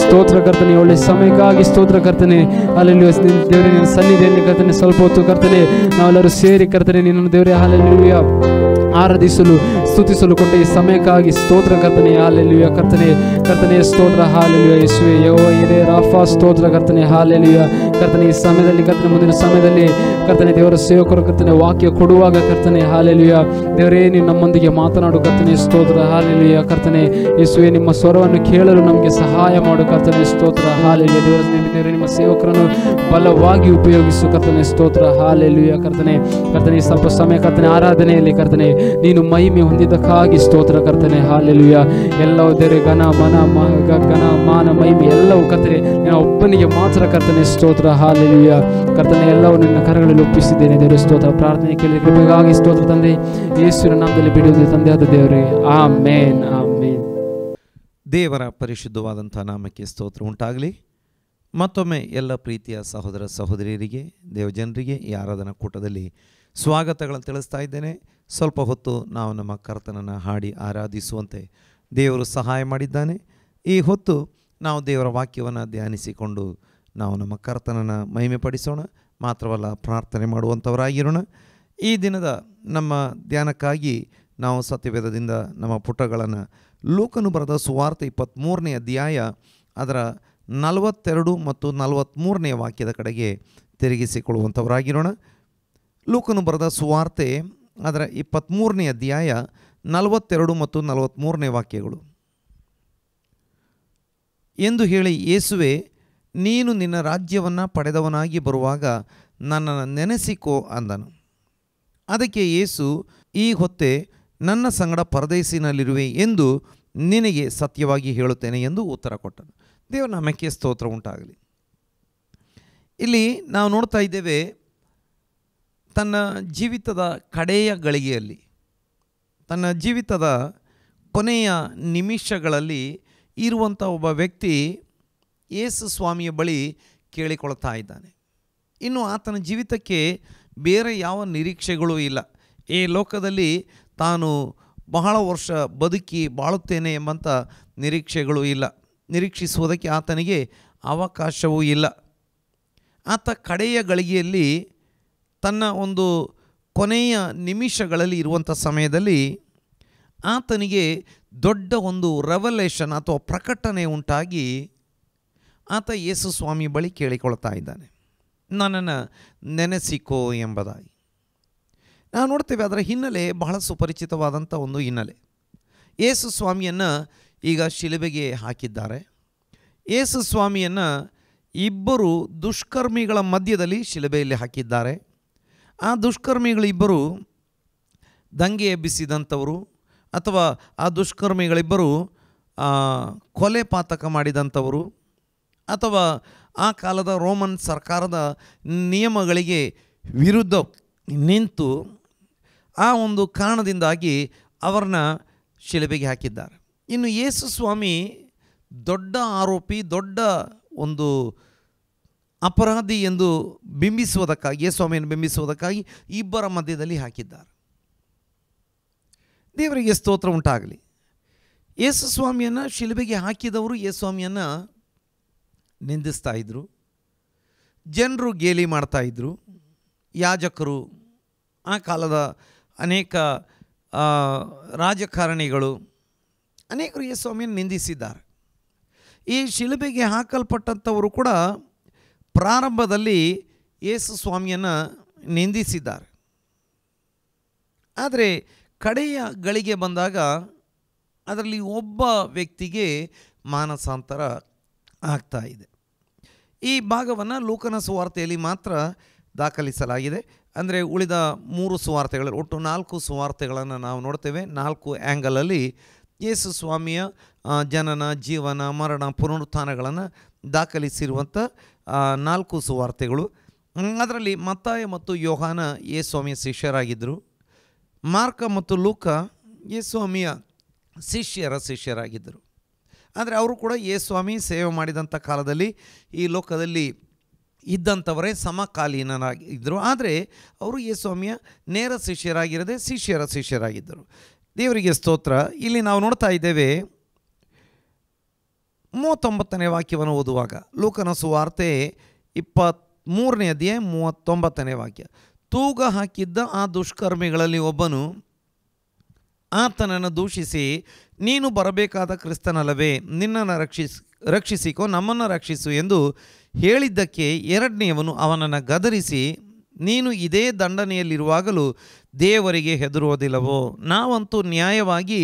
ಸ್ತೋತ್ರ ಕರ್ತನೆ. ಒಳ್ಳೆ ಸಮಯಕ್ಕಾಗಿ ಸ್ತೋತ್ರ ಕರ್ತನೆ. ಹಾಲೆಲೂಯ ದೇವರೇ ನಿನ್ನ ಸನ್ನಿಧಿಯಲ್ಲಿ ಕರ್ತನೆ ಸ್ವಲ್ಪ ಹೊತ್ತು ಕರ್ತನೆ ನಾವೆಲ್ಲರೂ ಸೇರಿ ಕರ್ತನೆ ನಿನ್ನನ್ನು ದೇವರೇ ಹಾಲೆಲೂಯ ಆರಾಧಿಸಲು ಸ್ತುತಿಸಲು ಕೊಟ್ಟ ಈ ಸಮಯಕ್ಕಾಗಿ ಸ್ತೋತ್ರ ಕರ್ತನೆ. ಹಾಲೆಲೂಯ ಕರ್ತನೆ. ಕರ್ತನೆ ಸ್ತೋತ್ರ. ಹಾಲೆಲೂಯ ಯೇಸುವೇ ಯೆಹೋವ ಇರೆ ರಾಫಾ ಸ್ತೋತ್ರ ಕರ್ತನೆ. ಹಾಲೆಲೂಯ ಕರ್ತನೆ. ಈ ಸಮಯದಲ್ಲಿ ಕರ್ತನೆ ಮುಂದಿನ ಸಮಯದಲ್ಲಿ ಕರ್ತನೆ ದೇವರ ಸೇವಕರು ಕರ್ತನೆ ವಾಕ್ಯ ಕೊಡುವಾಗ ಕರ್ತನೆ ಹಾಲೆಲೂಯ ದೇವರೇ ನೀನು ನಮ್ಮೊಂದಿಗೆ ಮಾತನಾಡು ಕರ್ತನೆ. ಸ್ತೋತ್ರ. ಹಾಲೆಲೂಯ ಕರ್ತನೆ. ಯೇಸುವೇ ನಿಮ್ಮ ಸ್ವರವನ್ನು ಕೇಳಲು ನಮಗೆ ಸಹಾಯ ಮಾಡು ಕರ್ತನೆ. ಸ್ತೋತ್ರ. ಹಾಲೆಲೂಯ ದೇವರೇ ನಿಮ್ಮ ಸೇವಕರನ್ನು ಬಲವಾಗಿ ಉಪಯೋಗಿಸು ಕರ್ತನೆ. ಸ್ತೋತ್ರ. ಹಾಲೆಲೂಯ ಕರ್ತನೆ. ಕರ್ತನೆ ಸ್ವಲ್ಪ ಸಮಯ ಕರ್ತನೆ ಆರಾಧನೆಯಲ್ಲಿ ಕರ್ತನೆ ನೀನು ಮಹಿಮೆ ಹೊಂದಿದ್ದಕ್ಕಾಗಿ ಸ್ತೋತ್ರ ಕರ್ತನೆ. ಹಾಲೆಲೂಯ ಎಲ್ಲವೂ ದೇವರೇ ಘನ ಮಾನ ಮಹಿಮೆ ಎಲ್ಲವೂ ಕರ್ತನೆ ನಿನ್ನ ಒಬ್ಬನಿಗೆ ಮಾತ್ರ ಕರ್ತನೆ. ಸ್ತೋತ್ರ. ಹಾಲೆಲೂಯ ಕರ್ತನೆ. ಎಲ್ಲವೂ ನಿನ್ನ ಕರಗಳಲ್ಲಿ ಒಪ್ಪಿಸಿದ್ದೇನೆ ದೇವರೇ. ಸ್ತೋತ್ರ. ಪ್ರಾರ್ಥನೆ ಕೇಳಿದ ಕೃಪೆಗಾಗಿ ಸ್ತೋತ್ರ ತಂದೆ. ಯೇಸುವಿನ ನಾಮದಲ್ಲಿ ಬಿಡುವುದು ತಂದೆಯಾದ ದೇವರೇ. Amen amen. ದೇವರ ಪರಿಶುದ್ಧವಾದಂಥ ನಾಮಕ್ಕೆ ಸ್ತೋತ್ರ ಉಂಟಾಗಲಿ. ಮತ್ತೊಮ್ಮೆ ಎಲ್ಲ ಪ್ರೀತಿಯ ಸಹೋದರ ಸಹೋದರಿಯರಿಗೆ ದೇವಜನರಿಗೆ ಈ ಆರಾಧನಾ ಕೂಟದಲ್ಲಿ ಸ್ವಾಗತಗಳನ್ನು ತಿಳಿಸ್ತಾ ಇದ್ದೇನೆ. ಸ್ವಲ್ಪ ಹೊತ್ತು ನಾವು ನಮ್ಮ ಕರ್ತನನ್ನು ಹಾಡಿ ಆರಾಧಿಸುವಂತೆ ದೇವರು ಸಹಾಯ ಮಾಡಿದ್ದಾನೆ. ಈ ಹೊತ್ತು ನಾವು ದೇವರ ವಾಕ್ಯವನ್ನು ಧ್ಯಾನಿಸಿಕೊಂಡು ನಾವು ನಮ್ಮ ಕರ್ತನನ್ನು ಮಹಿಮೆಪಡಿಸೋಣ. ಮಾತ್ರವಲ್ಲ ಪ್ರಾರ್ಥನೆ ಮಾಡುವಂಥವರಾಗಿರೋಣ. ಈ ದಿನದ ನಮ್ಮ ಧ್ಯಾನಕ್ಕಾಗಿ ನಾವು ಸತ್ಯವೇದದಿಂದ ನಮ್ಮ ಪುಟಗಳನ್ನು ಲೂಕನು ಬರೆದ ಸುವಾರ್ತೆ 23ನೇ ಅಧ್ಯಾಯ ಅದರ 42 ಮತ್ತು 43ನೇ ವಾಕ್ಯದ ಕಡೆಗೆ ತಿರುಗಿಸಿಕೊಳ್ಳುವಂಥವರಾಗಿರೋಣ. ಲೂಕನು ಬರೆದ ಸುವಾರ್ತೆ ಅದರ 23ನೇ ಅಧ್ಯಾಯ 42 ಮತ್ತು 43ನೇ ವಾಕ್ಯಗಳು. ಎಂದು ಹೇಳಿ ಯೇಸುವೆ ನೀನು ನಿನ್ನ ರಾಜ್ಯವನ್ನು ಪಡೆದವನಾಗಿ ಬರುವಾಗ ನನ್ನನ್ನು ನೆನೆಸಿಕೋ ಅಂದನು. ಅದಕ್ಕೆ ಯೇಸು ಈ ಹೊತ್ತೇ ನನ್ನ ಸಂಗಡ ಪರದೇಸಿನಲ್ಲಿರುವೆ ಎಂದು ನಿನಗೆ ಸತ್ಯವಾಗಿ ಹೇಳುತ್ತೇನೆ ಎಂದು ಉತ್ತರ ಕೊಟ್ಟನು. ದೇವರ ನಾಮಕ್ಕೆ ಸ್ತೋತ್ರ ಉಂಟಾಗಲಿ. ಇಲ್ಲಿ ನಾವು ನೋಡ್ತಾ ಇದ್ದೇವೆ ತನ್ನ ಜೀವಿತದ ಕಡೆಯ ಗಳಿಗೆಯಲ್ಲಿ ತನ್ನ ಜೀವಿತದ ಕೊನೆಯ ನಿಮಿಷಗಳಲ್ಲಿ ಇರುವಂಥ ಒಬ್ಬ ವ್ಯಕ್ತಿ ಯೇಸು ಸ್ವಾಮಿಯ ಬಳಿ ಕೇಳಿಕೊಳ್ತಾ ಇದ್ದಾನೆ. ಇನ್ನು ಆತನ ಜೀವಿತಕ್ಕೆ ಬೇರೆ ಯಾವ ನಿರೀಕ್ಷೆಗಳೂ ಇಲ್ಲ. ಈ ಲೋಕದಲ್ಲಿ ತಾನು ಬಹಳ ವರ್ಷ ಬದುಕಿ ಬಾಳುತ್ತೇನೆ ಎಂಬಂಥ ನಿರೀಕ್ಷೆಗಳು ಇಲ್ಲ. ನಿರೀಕ್ಷಿಸುವುದಕ್ಕೆ ಆತನಿಗೆ ಅವಕಾಶವೂ ಇಲ್ಲ. ಆತ ಕಡೆಯ ಗಳಿಗೆಯಲ್ಲಿ ತನ್ನ ಒಂದು ಕೊನೆಯ ನಿಮಿಷಗಳಲ್ಲಿ ಇರುವಂಥ ಸಮಯದಲ್ಲಿ ಆತನಿಗೆ ದೊಡ್ಡ ಒಂದು ರೆವಲೇಷನ್ ಅಥವಾ ಪ್ರಕಟಣೆ ಉಂಟಾಗಿ ಆತ ಯೇಸು ಸ್ವಾಮಿ ಬಳಿ ಕೇಳಿಕೊಳ್ತಾ ಇದ್ದಾನೆ, ನನ್ನನ್ನು ನೆನೆಸಿಕೋ ಎಂಬುದಾಗಿ. ನಾವು ನೋಡ್ತೇವೆ ಅದರ ಹಿನ್ನೆಲೆ ಬಹಳ ಸುಪರಿಚಿತವಾದಂಥ ಒಂದು ಹಿನ್ನೆಲೆ. ಯೇಸು ಸ್ವಾಮಿಯನ್ನು ಈಗ ಶಿಲುಬೆಗೆ ಹಾಕಿದ್ದಾರೆ. ಯೇಸು ಸ್ವಾಮಿಯನ್ನು ಇಬ್ಬರು ದುಷ್ಕರ್ಮಿಗಳ ಮಧ್ಯದಲ್ಲಿ ಶಿಲುಬೆಯಲ್ಲಿ ಹಾಕಿದ್ದಾರೆ. ಆ ದುಷ್ಕರ್ಮಿಗಳಿಬ್ಬರು ದಂಗೆ ಎಬ್ಬಿಸಿದಂಥವರು ಅಥವಾ ಆ ದುಷ್ಕರ್ಮಿಗಳಿಬ್ಬರು ಕೊಲೆ ಪಾತಕ ಮಾಡಿದಂಥವರು ಅಥವಾ ಆ ಕಾಲದ ರೋಮನ್ ಸರ್ಕಾರದ ನಿಯಮಗಳಿಗೆ ವಿರುದ್ಧ ನಿಂತು ಆ ಒಂದು ಕಾರಣದಿಂದಾಗಿ ಅವರನ್ನ ಶಿಲುಬೆಗೆ ಹಾಕಿದ್ದಾರೆ. ಇನ್ನು ಯೇಸು ಸ್ವಾಮಿ ದೊಡ್ಡ ಆರೋಪಿ, ದೊಡ್ಡ ಒಂದು ಅಪರಾಧಿ ಎಂದು ಬಿಂಬಿಸುವುದಕ್ಕಾಗಿ, ಯೇಸು ಸ್ವಾಮಿಯನ್ನು ಬಿಂಬಿಸುವುದಕ್ಕಾಗಿ ಇಬ್ಬರ ಮಧ್ಯದಲ್ಲಿ ಹಾಕಿದ್ದಾರೆ. ದೇವರಿಗೆ ಸ್ತೋತ್ರ ಉಂಟಾಗಲಿ. ಯೇಸು ಸ್ವಾಮಿಯನ್ನು ಶಿಲುಬೆಗೆ ಹಾಕಿದವರು ಯೇಸು ಸ್ವಾಮಿಯನ್ನು ನಿಂದಿಸ್ತಾ ಇದ್ದರು, ಜನರು ಗೇಲಿ ಮಾಡ್ತಾಯಿದ್ರು. ಯಾಜಕರು, ಆ ಕಾಲದ ಅನೇಕ ರಾಜಕಾರಣಿಗಳು, ಅನೇಕರು ಯೇಸು ಸ್ವಾಮಿಯನ್ನು ನಿಂದಿಸಿದ್ದಾರೆ. ಈ ಶಿಲುಬೆಗೆ ಹಾಕಲ್ಪಟ್ಟಂಥವರು ಕೂಡ ಪ್ರಾರಂಭದಲ್ಲಿ ಯೇಸು ಸ್ವಾಮಿಯನ್ನು ನಿಂದಿಸಿದ್ದಾರೆ. ಆದರೆ ಕಡೆಯ ಗಳಿಗೆ ಬಂದಾಗ ಅದರಲ್ಲಿ ಒಬ್ಬ ವ್ಯಕ್ತಿಗೆ ಮಾನಸಾಂತರ ಆಗ್ತಾ ಇದೆ. ಈ ಭಾಗವನ್ನು ಲೂಕನ ಸುವಾರ್ತೆಯಲ್ಲಿ ಮಾತ್ರ ದಾಖಲಿಸಲಾಗಿದೆ. ಅಂದರೆ ಉಳಿದ 3 ಸುವಾರ್ತೆಗಳಲ್ಲಿ ಒಟ್ಟು 4 ಸುವಾರ್ತೆಗಳನ್ನು ನಾವು ನೋಡ್ತೇವೆ. 4 ಆ್ಯಂಗಲಲ್ಲಿ ಯೇಸು ಸ್ವಾಮಿಯ ಜನನ, ಜೀವನ, ಮರಣ, ಪುನರುತ್ಥಾನಗಳನ್ನು ದಾಖಲಿಸಿರುವಂಥ 4 ಸುವಾರ್ತೆಗಳು. ಅದರಲ್ಲಿ ಮತ್ತಾಯ ಮತ್ತು ಯೋಹಾನ ಯೇಸು ಸ್ವಾಮಿಯ ಶಿಷ್ಯರಾಗಿದ್ದರು. ಮಾರ್ಕ ಮತ್ತು ಲೂಕ ಯೇಸು ಸ್ವಾಮಿಯ ಶಿಷ್ಯರಾಗಿದ್ದರು. ಆದರೆ ಅವರು ಕೂಡ ಯೇಸುಸ್ವಾಮಿ ಸೇವೆ ಮಾಡಿದಂಥ ಕಾಲದಲ್ಲಿ ಈ ಲೋಕದಲ್ಲಿ ಇದ್ದಂಥವರೇ ಸಮಕಾಲೀನರಾಗಿದ್ದರು. ಆದರೆ ಅವರು ಯೇಸುಸ್ವಾಮಿಯ ನೇರ ಶಿಷ್ಯರಾಗಿರದೆ ಶಿಷ್ಯರಾಗಿದ್ದರು. ದೇವರಿಗೆ ಸ್ತೋತ್ರ. ಇಲ್ಲಿ ನಾವು ನೋಡ್ತಾ ಇದ್ದೇವೆ 39ನೇ ವಾಕ್ಯವನ್ನು ಓದುವಾಗ, ಲೂಕನ ಸುವಾರ್ತೆ 23ನೇ ಅಧ್ಯಾಯ 39ನೇ ವಾಕ್ಯ. ತೂಗ ಹಾಕಿದ್ದ ಆ ದುಷ್ಕರ್ಮಿಗಳಲ್ಲಿ ಒಬ್ಬನು ಆತನನ್ನು ದೂಷಿಸಿ, ನೀನು ಬರಬೇಕಾದ ಕ್ರಿಸ್ತನಲ್ಲವೇ, ನಿನ್ನನ್ನು ರಕ್ಷಿಸಿಕೋ, ನಮ್ಮನ್ನು ರಕ್ಷಿಸು ಎಂದು ಹೇಳಿದ್ದಕ್ಕೆ ಎರಡನೆಯವನು ಅವನನ್ನು ಗದರಿಸಿ, ನೀನು ಇದೇ ದಂಡನೆಯಲ್ಲಿರುವಾಗಲೂ ದೇವರಿಗೆ ಹೆದರುವುದಿಲ್ಲವೋ? ನಾವಂತೂ ನ್ಯಾಯವಾಗಿ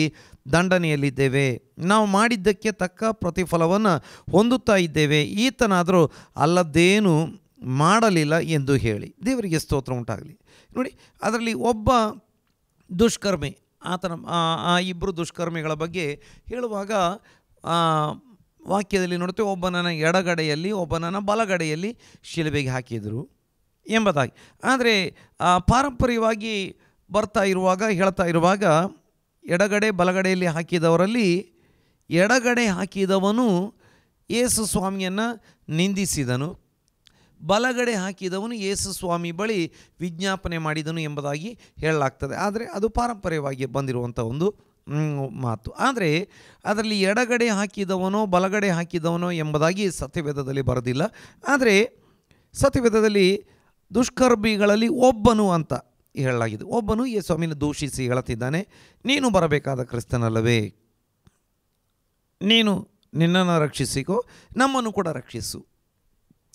ದಂಡನೆಯಲ್ಲಿದ್ದೇವೆ, ನಾವು ಮಾಡಿದ್ದಕ್ಕೆ ತಕ್ಕ ಪ್ರತಿಫಲವನ್ನು ಹೊಂದುತ್ತಾ ಇದ್ದೇವೆ, ಈತನಾದರೂ ಅಲ್ಲದ್ದೇನೂ ಮಾಡಲಿಲ್ಲ ಎಂದು ಹೇಳಿ. ದೇವರಿಗೆ ಸ್ತೋತ್ರ ಉಂಟಾಗಲಿ. ನೋಡಿ, ಅದರಲ್ಲಿ ಒಬ್ಬ ದುಷ್ಕರ್ಮಿ, ಆತನ ಆ ಇಬ್ಬರು ದುಷ್ಕರ್ಮಿಗಳ ಬಗ್ಗೆ ಹೇಳುವಾಗ ವಾಕ್ಯದಲ್ಲಿ ನೋಡ್ತೇವೆ, ಒಬ್ಬನನ್ನ ಎಡಗಡೆಯಲ್ಲಿ ಒಬ್ಬನನ್ನ ಬಲಗಡೆಯಲ್ಲಿ ಶಿಲುಬೆಗೆ ಹಾಕಿದರು ಎಂಬುದಾಗಿ. ಆದರೆ ಪಾರಂಪರ್ಯವಾಗಿ ಹೇಳ್ತಾ ಇರುವಾಗ ಎಡಗಡೆ ಬಲಗಡೆಯಲ್ಲಿ ಹಾಕಿದವರಲ್ಲಿ ಎಡಗಡೆ ಹಾಕಿದವನು ಯೇಸು ಸ್ವಾಮಿಯನ್ನು ನಿಂದಿಸಿದನು, ಬಲಗಡೆ ಹಾಕಿದವನು ಯೇಸು ಸ್ವಾಮಿ ಬಳಿ ವಿಜ್ಞಾಪನೆ ಮಾಡಿದನು ಎಂಬುದಾಗಿ ಹೇಳಲಾಗ್ತದೆ. ಆದರೆ ಅದು ಪಾರಂಪರ್ಯವಾಗಿ ಬಂದಿರುವಂಥ ಒಂದು ಮಾತು. ಆದರೆ ಅದರಲ್ಲಿ ಎಡಗಡೆ ಹಾಕಿದವನೋ ಬಲಗಡೆ ಹಾಕಿದವನೋ ಎಂಬುದಾಗಿ ಸತ್ಯವೇದದಲ್ಲಿ ಬರೋದಿಲ್ಲ. ಆದರೆ ಸತ್ಯವೇದದಲ್ಲಿ ದುಷ್ಕರ್ಮಿಗಳಲ್ಲಿ ಒಬ್ಬನು ಅಂತ ಹೇಳಲಾಗಿದೆ. ಒಬ್ಬನು ಯೇಸು ಸ್ವಾಮಿನ ದೂಷಿಸಿ ಹೇಳುತ್ತಿದ್ದಾನೆ, ನೀನು ಬರಬೇಕಾದ ಕ್ರಿಸ್ತನಲ್ಲವೇ, ನೀನು ನಿನ್ನನ್ನು ರಕ್ಷಿಸಿಕೋ, ನಮ್ಮನ್ನು ಕೂಡ ರಕ್ಷಿಸು.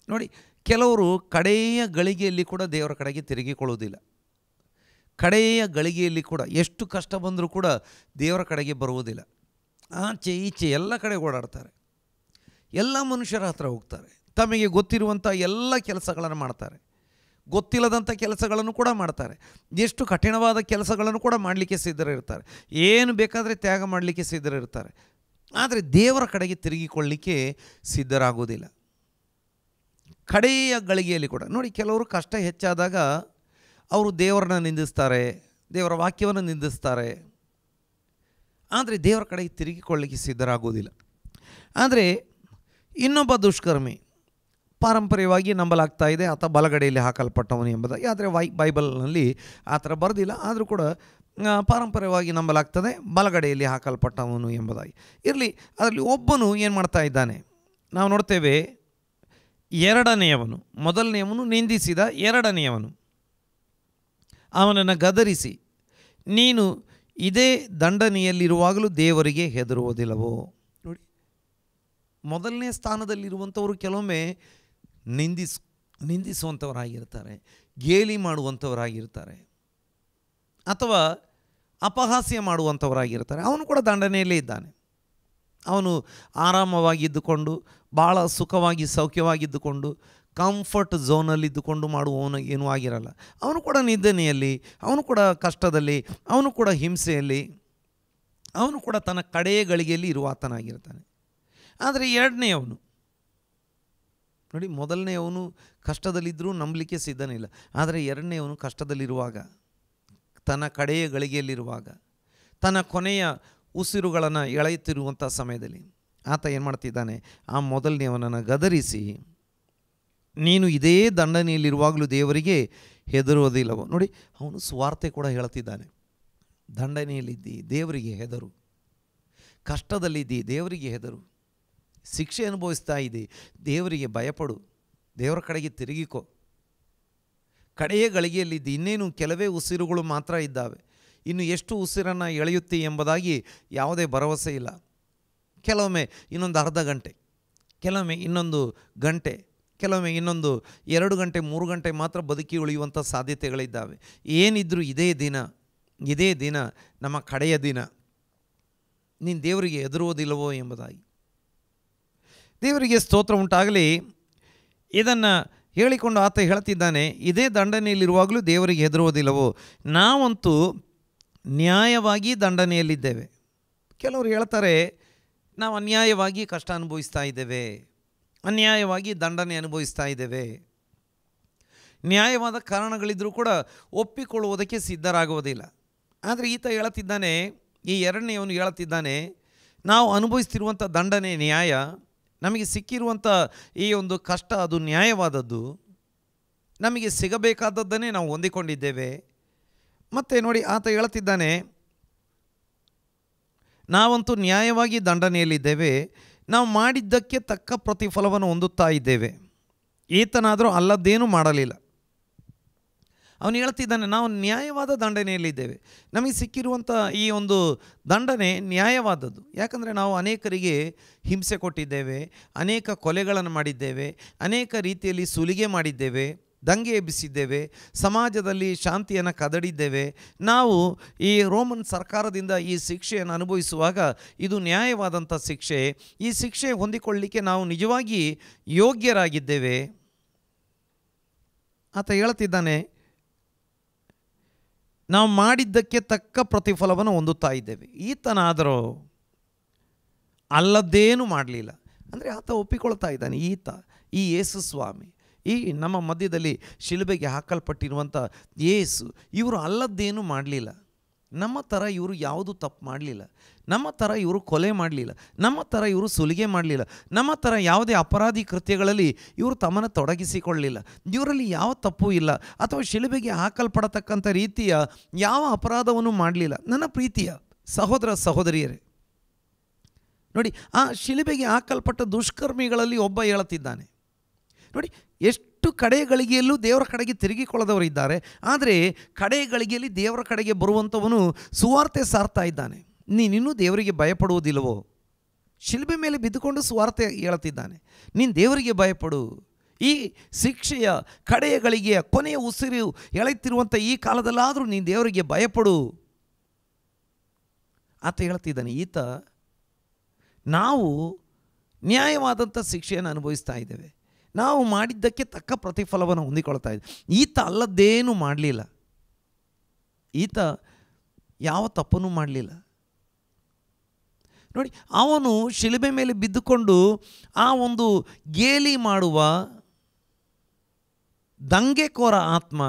ನೋಡಿ, ಕೆಲವರು ಕಡೆಯ ಗಳಿಗೆಯಲ್ಲಿ ಕೂಡ ದೇವರ ಕಡೆಗೆ ತಿರುಗಿಕೊಳ್ಳುವುದಿಲ್ಲ. ಕಡೆಯ ಗಳಿಗೆಯಲ್ಲಿ ಕೂಡ ಎಷ್ಟು ಕಷ್ಟ ಬಂದರೂ ಕೂಡ ದೇವರ ಕಡೆಗೆ ಬರುವುದಿಲ್ಲ. ಆಚೆ ಈಚೆ ಎಲ್ಲ ಕಡೆ ಓಡಾಡ್ತಾರೆ, ಎಲ್ಲ ಮನುಷ್ಯರ ಹತ್ರ ಹೋಗ್ತಾರೆ, ತಮಗೆ ಗೊತ್ತಿರುವಂಥ ಎಲ್ಲ ಕೆಲಸಗಳನ್ನು ಮಾಡ್ತಾರೆ, ಗೊತ್ತಿಲ್ಲದಂಥ ಕೆಲಸಗಳನ್ನು ಕೂಡ ಮಾಡ್ತಾರೆ, ಎಷ್ಟು ಕಠಿಣವಾದ ಕೆಲಸಗಳನ್ನು ಕೂಡ ಮಾಡಲಿಕ್ಕೆ ಸಿದ್ಧರಿರ್ತಾರೆ, ಏನು ಬೇಕಾದರೆ ತ್ಯಾಗ ಮಾಡಲಿಕ್ಕೆ ಸಿದ್ಧರಿರ್ತಾರೆ. ಆದರೆ ದೇವರ ಕಡೆಗೆ ತಿರುಗಿಕೊಳ್ಳಲಿಕ್ಕೆ ಸಿದ್ಧರಾಗೋದಿಲ್ಲ. ಕಡೆಯ ಗಳಿಗೆಯಲ್ಲಿ ಕೂಡ ನೋಡಿ, ಕೆಲವರು ಕಷ್ಟ ಹೆಚ್ಚಾದಾಗ ಅವರು ದೇವರನ್ನ ನಿಂದಿಸ್ತಾರೆ, ದೇವರ ವಾಕ್ಯವನ್ನು ನಿಂದಿಸ್ತಾರೆ, ಆದರೆ ದೇವರ ಕಡೆಗೆ ತಿರುಗಿಕೊಳ್ಳಲಿಕ್ಕೆ ಸಿದ್ಧರಾಗೋದಿಲ್ಲ. ಆದರೆ ಇನ್ನೊಬ್ಬ ದುಷ್ಕರ್ಮಿ, ಪಾರಂಪರ್ಯವಾಗಿ ನಂಬಲಾಗ್ತಾ ಇದೆ ಆತ ಬಲಗಡೆಯಲ್ಲಿ ಹಾಕಲ್ಪಟ್ಟವನು ಎಂಬುದಾಗಿ. ಆದರೆ ಬೈಬಲ್ನಲ್ಲಿ ಆ ಥರ ಬರೆದಿಲ್ಲ, ಆದರೂ ಕೂಡ ಪಾರಂಪರ್ಯವಾಗಿ ನಂಬಲಾಗ್ತದೆ ಬಲಗಡೆಯಲ್ಲಿ ಹಾಕಲ್ಪಟ್ಟವನು ಎಂಬುದಾಗಿ. ಇರಲಿ, ಅದರಲ್ಲಿ ಒಬ್ಬನು ಏನು ಮಾಡ್ತಾ ಇದ್ದಾನೆ ನಾವು ನೋಡ್ತೇವೆ. ಎರಡನೆಯವನು, ಮೊದಲನೆಯವನು ನಿಂದಿಸಿದ, ಎರಡನೆಯವನು ಅವನನ್ನು ಗದರಿಸಿ, ನೀನು ಇದೇ ದಂಡನೆಯಲ್ಲಿರುವಾಗಲೂ ದೇವರಿಗೆ ಹೆದರುವುದಿಲ್ಲವೋ? ನೋಡಿ, ಮೊದಲನೇ ಸ್ಥಾನದಲ್ಲಿರುವಂಥವರು ಕೆಲವೊಮ್ಮೆ ನಿಂದಿಸುವಂಥವರಾಗಿರ್ತಾರೆ, ಗೇಲಿ ಮಾಡುವಂಥವರಾಗಿರ್ತಾರೆ, ಅಥವಾ ಅಪಹಾಸ್ಯ ಮಾಡುವಂಥವರಾಗಿರ್ತಾರೆ. ಅವನು ಕೂಡ ದಂಡನೆಯಲ್ಲೇ ಇದ್ದಾನೆ. ಅವನು ಆರಾಮವಾಗಿದ್ದುಕೊಂಡು, ಭಾಳ ಸುಖವಾಗಿ ಸೌಖ್ಯವಾಗಿದ್ದುಕೊಂಡು, ಕಂಫರ್ಟ್ ಝೋನಲ್ಲಿದ್ದುಕೊಂಡು ಮಾಡುವವನು ಏನೂ ಆಗಿರಲ್ಲ. ಅವನು ಕೂಡ ನಿಂದನೆಯಲ್ಲಿ, ಅವನು ಕೂಡ ಕಷ್ಟದಲ್ಲಿ, ಅವನು ಕೂಡ ಹಿಂಸೆಯಲ್ಲಿ, ಅವನು ಕೂಡ ತನ್ನ ಕಡೆಯ ಗಳಿಗೆಯಲ್ಲಿ ಇರುವ ಆತನಾಗಿರ್ತಾನೆ. ಆದರೆ ಎರಡನೆಯವನು ನೋಡಿ, ಮೊದಲನೆಯವನು ಕಷ್ಟದಲ್ಲಿದ್ದರೂ ನಂಬಲಿಕ್ಕೆ ಸಿದ್ಧನಿಲ್ಲ. ಆದರೆ ಎರಡನೆಯವನು ಕಷ್ಟದಲ್ಲಿರುವಾಗ, ತನ್ನ ಕಡೆಯ ಗಳಿಗೆಯಲ್ಲಿರುವಾಗ, ತನ್ನ ಕೊನೆಯ ಉಸಿರುಗಳನ್ನು ಎಳೆಯುತ್ತಿರುವಂಥ ಸಮಯದಲ್ಲಿ ಆತ ಏನು ಮಾಡ್ತಿದ್ದಾನೆ, ಆ ಮೊದಲನೆಯವನನ್ನು ಗದರಿಸಿ, ನೀನು ಇದೇ ದಂಡನೆಯಲ್ಲಿರುವಾಗಲೂ ದೇವರಿಗೆ ಹೆದರುವುದಿಲ್ಲವೋ? ನೋಡಿ, ಅವನು ಸುವಾರ್ತೆ ಕೂಡ ಹೇಳ್ತಿದ್ದಾನೆ. ದಂಡನೆಯಲ್ಲಿದ್ದಿ, ದೇವರಿಗೆ ಹೆದರು. ಕಷ್ಟದಲ್ಲಿದ್ದಿ, ದೇವರಿಗೆ ಹೆದರು. ಶಿಕ್ಷೆ ಅನುಭವಿಸ್ತಾ ಇದ್ದಿ, ದೇವರಿಗೆ ಭಯಪಡು, ದೇವರ ಕಡೆಗೆ ತಿರುಗಿಕೋ. ಕಡೆಯ ಗಳಿಗೆಯಲ್ಲಿದ್ದಿ, ಇನ್ನೇನು ಕೆಲವೇ ಉಸಿರುಗಳು ಮಾತ್ರ ಇದ್ದಾವೆ, ಇನ್ನು ಎಷ್ಟು ಉಸಿರನ್ನು ಎಳೆಯುತ್ತಿ ಎಂಬುದಾಗಿ ಯಾವುದೇ ಭರವಸೆ ಇಲ್ಲ. ಕೆಲವೊಮ್ಮೆ ಇನ್ನೊಂದು ಅರ್ಧ ಗಂಟೆ, ಕೆಲವೊಮ್ಮೆ ಇನ್ನೊಂದು ಗಂಟೆ, ಕೆಲವೊಮ್ಮೆ ಇನ್ನೊಂದು 2 ಗಂಟೆ 3 ಗಂಟೆ ಮಾತ್ರ ಬದುಕಿ ಉಳಿಯುವಂಥ ಸಾಧ್ಯತೆಗಳಿದ್ದಾವೆ. ಏನಿದ್ರೂ ಇದೇ ದಿನ ನಮ್ಮ ಕಡೆಯ ದಿನ, ನೀನು ದೇವರಿಗೆ ಹೆದರುವುದಿಲ್ಲವೋ ಎಂಬುದಾಗಿ. ದೇವರಿಗೆ ಸ್ತೋತ್ರ ಉಂಟಾಗಲಿ. ಇದನ್ನು ಹೇಳಿಕೊಂಡು ಆತ ಹೇಳ್ತಿದ್ದಾನೆ, ಇದೇ ದಂಡನೆಯಲ್ಲಿರುವಾಗಲೂ ದೇವರಿಗೆ ಹೆದರುವುದಿಲ್ಲವೋ? ನಾವಂತೂ ನ್ಯಾಯವಾಗಿ ದಂಡನೆಯಲ್ಲಿದ್ದೇವೆ. ಕೆಲವರು ಹೇಳ್ತಾರೆ, ನಾವು ಅನ್ಯಾಯವಾಗಿ ಕಷ್ಟ ಅನುಭವಿಸ್ತಾ ಇದ್ದೇವೆ, ಅನ್ಯಾಯವಾಗಿ ದಂಡನೆ ಅನುಭವಿಸ್ತಾ ಇದ್ದೇವೆ. ನ್ಯಾಯವಾದ ಕಾರಣಗಳಿದ್ದರೂ ಕೂಡ ಒಪ್ಪಿಕೊಳ್ಳುವುದಕ್ಕೆ ಸಿದ್ಧರಾಗುವುದಿಲ್ಲ. ಆದರೆ ಈತ ಹೇಳ್ತಿದ್ದಾನೆ, ಈ ಎರಡನೆಯವನು ಹೇಳುತ್ತಿದ್ದಾನೆ, ನಾವು ಅನುಭವಿಸ್ತಿರುವಂಥ ದಂಡನೆ ನ್ಯಾಯ, ನಮಗೆ ಸಿಕ್ಕಿರುವಂಥ ಈ ಒಂದು ಕಷ್ಟ ಅದು ನ್ಯಾಯವಾದದ್ದು, ನಮಗೆ ಸಿಗಬೇಕಾದದ್ದನ್ನೇ ನಾವು ಹೊಂದಿಕೊಂಡಿದ್ದೇವೆ. ಮತ್ತು ನೋಡಿ ಆತ ಹೇಳುತ್ತಿದ್ದಾನೆ, ನಾವಂತೂ ನ್ಯಾಯವಾಗಿ ದಂಡನೆಯಲ್ಲಿದ್ದೇವೆ, ನಾವು ಮಾಡಿದ್ದಕ್ಕೆ ತಕ್ಕ ಪ್ರತಿಫಲವನ್ನು ಹೊಂದುತ್ತಾ ಇದ್ದೇವೆ. ಈತನಾದರೂ ಅಲ್ಲದ್ದೇನೂ ಮಾಡಲಿಲ್ಲ. ಅವನು ಹೇಳ್ತಿದ್ದಾನೆ, ನಾವು ನ್ಯಾಯವಾದ ದಂಡನೆಯಲ್ಲಿದ್ದೇವೆ, ನಮಗೆ ಸಿಕ್ಕಿರುವಂಥ ಈ ಒಂದು ದಂಡನೆ ನ್ಯಾಯವಾದದ್ದು. ಯಾಕಂದರೆ ನಾವು ಅನೇಕರಿಗೆ ಹಿಂಸೆ ಕೊಟ್ಟಿದ್ದೇವೆ, ಅನೇಕ ಕೊಲೆಗಳನ್ನು ಮಾಡಿದ್ದೇವೆ, ಅನೇಕ ರೀತಿಯಲ್ಲಿ ಸುಲಿಗೆ ಮಾಡಿದ್ದೇವೆ, ದಂಗೆ ಎಬ್ಬಿಸಿದ್ದೇವೆ, ಸಮಾಜದಲ್ಲಿ ಶಾಂತಿಯನ್ನು ಕದಡಿದ್ದೇವೆ. ನಾವು ಈ ರೋಮನ್ ಸರ್ಕಾರದಿಂದ ಈ ಶಿಕ್ಷೆಯನ್ನು ಅನುಭವಿಸುವಾಗ ಇದು ನ್ಯಾಯವಾದಂಥ ಶಿಕ್ಷೆ. ಈ ಶಿಕ್ಷೆ ಹೊಂದಿಕೊಳ್ಳಲಿಕ್ಕೆ ನಾವು ನಿಜವಾಗಿ ಯೋಗ್ಯರಾಗಿದ್ದೇವೆ. ಆತ ಹೇಳ್ತಿದ್ದಾನೆ, ನಾವು ಮಾಡಿದ್ದಕ್ಕೆ ತಕ್ಕ ಪ್ರತಿಫಲವನ್ನು ಹೊಂದುತ್ತಾ ಇದ್ದೇವೆ. ಈತನಾದರೂ ಅಲ್ಲದ್ದೇನೂ ಮಾಡಲಿಲ್ಲ. ಅಂದರೆ ಆತ ಒಪ್ಪಿಕೊಳ್ತಾ ಇದ್ದಾನೆ, ಈ ಯೇಸು ಸ್ವಾಮಿ, ಈ ನಮ್ಮ ಮಧ್ಯದಲ್ಲಿ ಶಿಲುಬೆಗೆ ಹಾಕಲ್ಪಟ್ಟಿರುವಂಥ ಯೇಸು, ಇವರು ಅಲ್ಲದ್ದೇನೂ ಮಾಡಲಿಲ್ಲ. ನಮ್ಮ ಥರ ಇವರು ಯಾವುದು ತಪ್ಪು ಮಾಡಲಿಲ್ಲ, ನಮ್ಮ ಥರ ಇವರು ಕೊಲೆ ಮಾಡಲಿಲ್ಲ, ನಮ್ಮ ಥರ ಇವರು ಸುಲಿಗೆ ಮಾಡಲಿಲ್ಲ, ನಮ್ಮ ಥರ ಯಾವುದೇ ಅಪರಾಧಿ ಕೃತ್ಯಗಳಲ್ಲಿ ಇವರು ತಮ್ಮನ್ನು ತೊಡಗಿಸಿಕೊಳ್ಳಲಿಲ್ಲ. ಇವರಲ್ಲಿ ಯಾವ ತಪ್ಪು ಇಲ್ಲ, ಅಥವಾ ಶಿಲುಬೆಗೆ ಹಾಕಲ್ಪಡತಕ್ಕಂಥ ರೀತಿಯ ಯಾವ ಅಪರಾಧವನ್ನು ಮಾಡಲಿಲ್ಲ. ನನ್ನ ಪ್ರೀತಿಯ ಸಹೋದರ ಸಹೋದರಿಯರೇ, ನೋಡಿ, ಆ ಶಿಲುಬೆಗೆ ಹಾಕಲ್ಪಟ್ಟ ದುಷ್ಕರ್ಮಿಗಳಲ್ಲಿ ಒಬ್ಬ ಹೇಳುತ್ತಿದ್ದಾನೆ, ನೋಡಿ, ಎಷ್ಟು ಕಡೆಯ ಗಳಿಗೆಯಲ್ಲೂ ದೇವರ ಕಡೆಗೆ ತಿರುಗಿಕೊಳ್ಳದವರಿದ್ದಾರೆ, ಆದರೆ ಕಡೆಯ ಗಳಿಗೆಯಲ್ಲಿ ದೇವರ ಕಡೆಗೆ ಬರುವಂಥವನು ಸುವಾರ್ತೆ ಸಾರ್ತಾ ಇದ್ದಾನೆ. ನೀನಿನ್ನೂ ದೇವರಿಗೆ ಭಯಪಡುವುದಿಲ್ಲವೋ? ಶಿಲುಬೆ ಮೇಲೆ ಬಿದ್ದುಕೊಂಡು ಸುವಾರ್ತೆ ಹೇಳುತ್ತಿದ್ದಾನೆ, ನೀನು ದೇವರಿಗೆ ಭಯಪಡು. ಈ ಶಿಕ್ಷೆಯ ಕಡೆಯ ಗಳಿಗೆಯ ಕೊನೆಯ ಉಸಿರು ಎಳೆಯುತ್ತಿರುವಂಥ ಈ ಕಾಲದಲ್ಲಾದರೂ ನೀನು ದೇವರಿಗೆ ಭಯಪಡು ಆತ ಹೇಳ್ತಿದ್ದಾನೆ. ನಾವು ನ್ಯಾಯವಾದಂಥ ಶಿಕ್ಷೆಯನ್ನು ಅನುಭವಿಸ್ತಾ ಇದ್ದೇವೆ, ನಾವು ಮಾಡಿದ್ದಕ್ಕೆ ತಕ್ಕ ಪ್ರತಿಫಲವನ್ನು ಹೊಂದಿಕೊಳ್ತಾ ಇದ್ದೆ. ಈತ ಅಲ್ಲದ್ದೇನೂ ಮಾಡಲಿಲ್ಲ, ಈತ ಯಾವ ತಪ್ಪನ್ನು ಮಾಡಲಿಲ್ಲ. ನೋಡಿ, ಅವನು ಶಿಲುಬೆ ಮೇಲೆ ಬಿದ್ದುಕೊಂಡು ಆ ಒಂದು ಗೇಲಿ ಮಾಡುವ ದಂಗೆಕೋರ ಆತ್ಮ,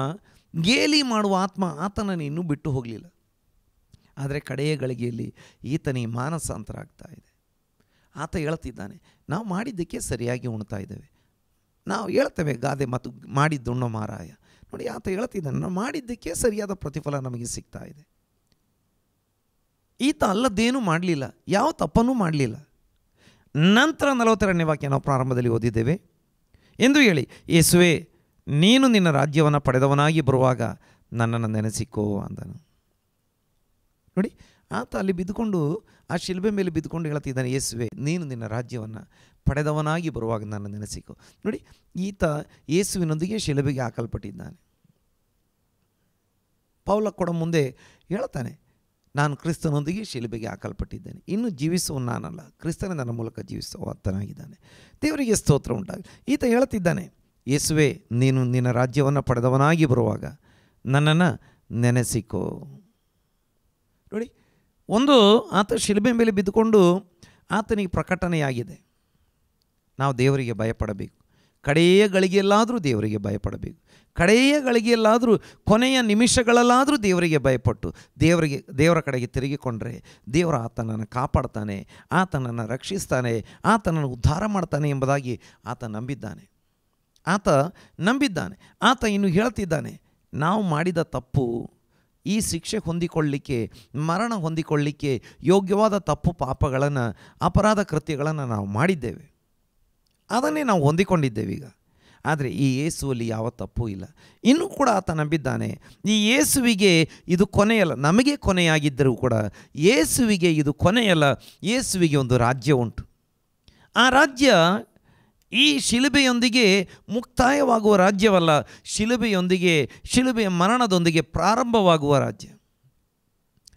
ಗೇಲಿ ಮಾಡುವ ಆತ್ಮ ಆತನನ್ನು ಇನ್ನೂ ಬಿಟ್ಟು ಹೋಗಲಿಲ್ಲ. ಆದರೆ ಕಡೆಯ ಗಳಿಗೆಯಲ್ಲಿ ಈತನಿಗೆ ಮಾನಸಾಂತರ ಆಗ್ತಾ ಇದೆ. ಆತ ಹೇಳ್ತಿದ್ದಾನೆ, ನಾವು ಮಾಡಿದ್ದಕ್ಕೆ ಸರಿಯಾಗಿ ಉಣ್ತಾ ಇದ್ದೇವೆ. ನಾವು ಹೇಳ್ತೇವೆ ಗಾದೆ ಮತ್ತು ಮಾಡಿದ್ದುಣ್ಣೋ ಮಾರಾಯ. ನೋಡಿ, ಆತ ಹೇಳ್ತಿದ್ದಾನೆ, ನಾವು ಮಾಡಿದ್ದಕ್ಕೆ ಸರಿಯಾದ ಪ್ರತಿಫಲ ನಮಗೆ ಸಿಗ್ತಾ ಇದೆ. ಈತ ಅಲ್ಲದ್ದೇನೂ ಮಾಡಲಿಲ್ಲ, ಯಾವ ತಪ್ಪನ್ನೂ ಮಾಡಲಿಲ್ಲ. ನಂತರ 42ನೇ ವಾಕ್ಯ ನಾವು ಪ್ರಾರಂಭದಲ್ಲಿ ಓದಿದ್ದೇವೆ. ಎಂದು ಹೇಳಿ, ಯೇಸುವೆ, ನೀನು ನಿನ್ನ ರಾಜ್ಯವನ್ನು ಪಡೆದವನಾಗಿ ಬರುವಾಗ ನನ್ನನ್ನು ನೆನೆಸಿಕೋ ಅಂದನು. ನೋಡಿ, ಆತ ಅಲ್ಲಿ ಬಿದ್ದುಕೊಂಡು ಆ ಶಿಲುಬೆ ಮೇಲೆ ಬಿದ್ದುಕೊಂಡು ಹೇಳ್ತಿದ್ದಾನೆ, ಯೇಸುವೆ, ನೀನು ನಿನ್ನ ರಾಜ್ಯವನ್ನು ಪಡೆದವನಾಗಿ ಬರುವಾಗ ನನ್ನ ನೆನೆಸಿಕೋ. ನೋಡಿ, ಈತ ಯೇಸುವಿನೊಂದಿಗೆ ಶಿಲುಬೆಗೆ ಹಾಕಲ್ಪಟ್ಟಿದ್ದಾನೆ. ಪೌಲ ಕೂಡ ಮುಂದೆ ಹೇಳ್ತಾನೆ, ನಾನು ಕ್ರಿಸ್ತನೊಂದಿಗೆ ಶಿಲುಬೆಗೆ ಹಾಕಲ್ಪಟ್ಟಿದ್ದೇನೆ, ಇನ್ನು ಜೀವಿಸುವ ನಾನಲ್ಲ, ಕ್ರಿಸ್ತನೇ ನನ್ನ ಮೂಲಕ ಜೀವಿಸುವ ಆತನಾಗಿದ್ದಾನೆ. ದೇವರಿಗೆ ಸ್ತೋತ್ರ ಉಂಟಾಗಲಿ. ಈತ ಹೇಳ್ತಿದ್ದಾನೆ, ಯೇಸುವೆ, ನೀನು ನಿನ್ನ ರಾಜ್ಯವನ್ನು ಪಡೆದವನಾಗಿ ಬರುವಾಗ ನನ್ನನ್ನು ನೆನೆಸಿಕೋ. ನೋಡಿ, ಒಂದು ಆತ ಶಿಲುಬೆ ಮೇಲೆ ಬಿದ್ದುಕೊಂಡು ಆತನಿಗೆ ಪ್ರಕಟಣೆಯಾಗಿದೆ, ನಾವು ದೇವರಿಗೆ ಭಯಪಡಬೇಕು. ಕಡೆಯ ಗಳಿಗೆಯಲ್ಲಾದರೂ ದೇವರಿಗೆ ಭಯಪಡಬೇಕು. ಕಡೆಯ ಗಳಿಗೆಯಲ್ಲಾದರೂ, ಕೊನೆಯ ನಿಮಿಷಗಳಲ್ಲಾದರೂ ದೇವರಿಗೆ ಭಯಪಟ್ಟು ದೇವರ ಕಡೆಗೆ ತಿರುಗಿಕೊಂಡ್ರೆ ದೇವರ ಆತನನ್ನು ಕಾಪಾಡ್ತಾನೆ, ಆತನನ್ನು ರಕ್ಷಿಸ್ತಾನೆ, ಆತನನ್ನು ಉದ್ಧಾರ ಮಾಡ್ತಾನೆ ಎಂಬುದಾಗಿ ಆತ ನಂಬಿದ್ದಾನೆ. ಆತ ಇನ್ನು ಹೇಳ್ತಿದ್ದಾನೆ, ನಾವು ಮಾಡಿದ ತಪ್ಪು, ಈ ಶಿಕ್ಷೆ ಹೊಂದಿಕೊಳ್ಳಲಿಕ್ಕೆ, ಮರಣ ಹೊಂದಿಕೊಳ್ಳಲಿಕ್ಕೆ ಯೋಗ್ಯವಾದ ತಪ್ಪು ಪಾಪಗಳನ್ನು, ಅಪರಾಧ ಕೃತ್ಯಗಳನ್ನು ನಾವು ಮಾಡಿದ್ದೇವೆ, ಅದನ್ನೇ ನಾವು ಹೊಂದಿಕೊಂಡಿದ್ದೇವೆ ಈಗ. ಆದರೆ ಈ ಯೇಸುವಲ್ಲಿ ಯಾವ ತಪ್ಪು ಇಲ್ಲ. ಇನ್ನೂ ಕೂಡ ಆತ ನಂಬಿದ್ದಾನೆ, ಈ ಯೇಸುವಿಗೆ ಇದು ಕೊನೆಯಲ್ಲ. ನಮಗೆ ಕೊನೆಯಾಗಿದ್ದರೂ ಕೂಡ ಯೇಸುವಿಗೆ ಇದು ಕೊನೆಯಲ್ಲ. ಯೇಸುವಿಗೆ ಒಂದು ರಾಜ್ಯ ಉಂಟು. ಆ ರಾಜ್ಯ ಈ ಶಿಲುಬೆಯೊಂದಿಗೆ ಮುಕ್ತಾಯವಾಗುವ ರಾಜ್ಯವಲ್ಲ, ಶಿಲುಬೆಯ ಮರಣದೊಂದಿಗೆ ಪ್ರಾರಂಭವಾಗುವ ರಾಜ್ಯ.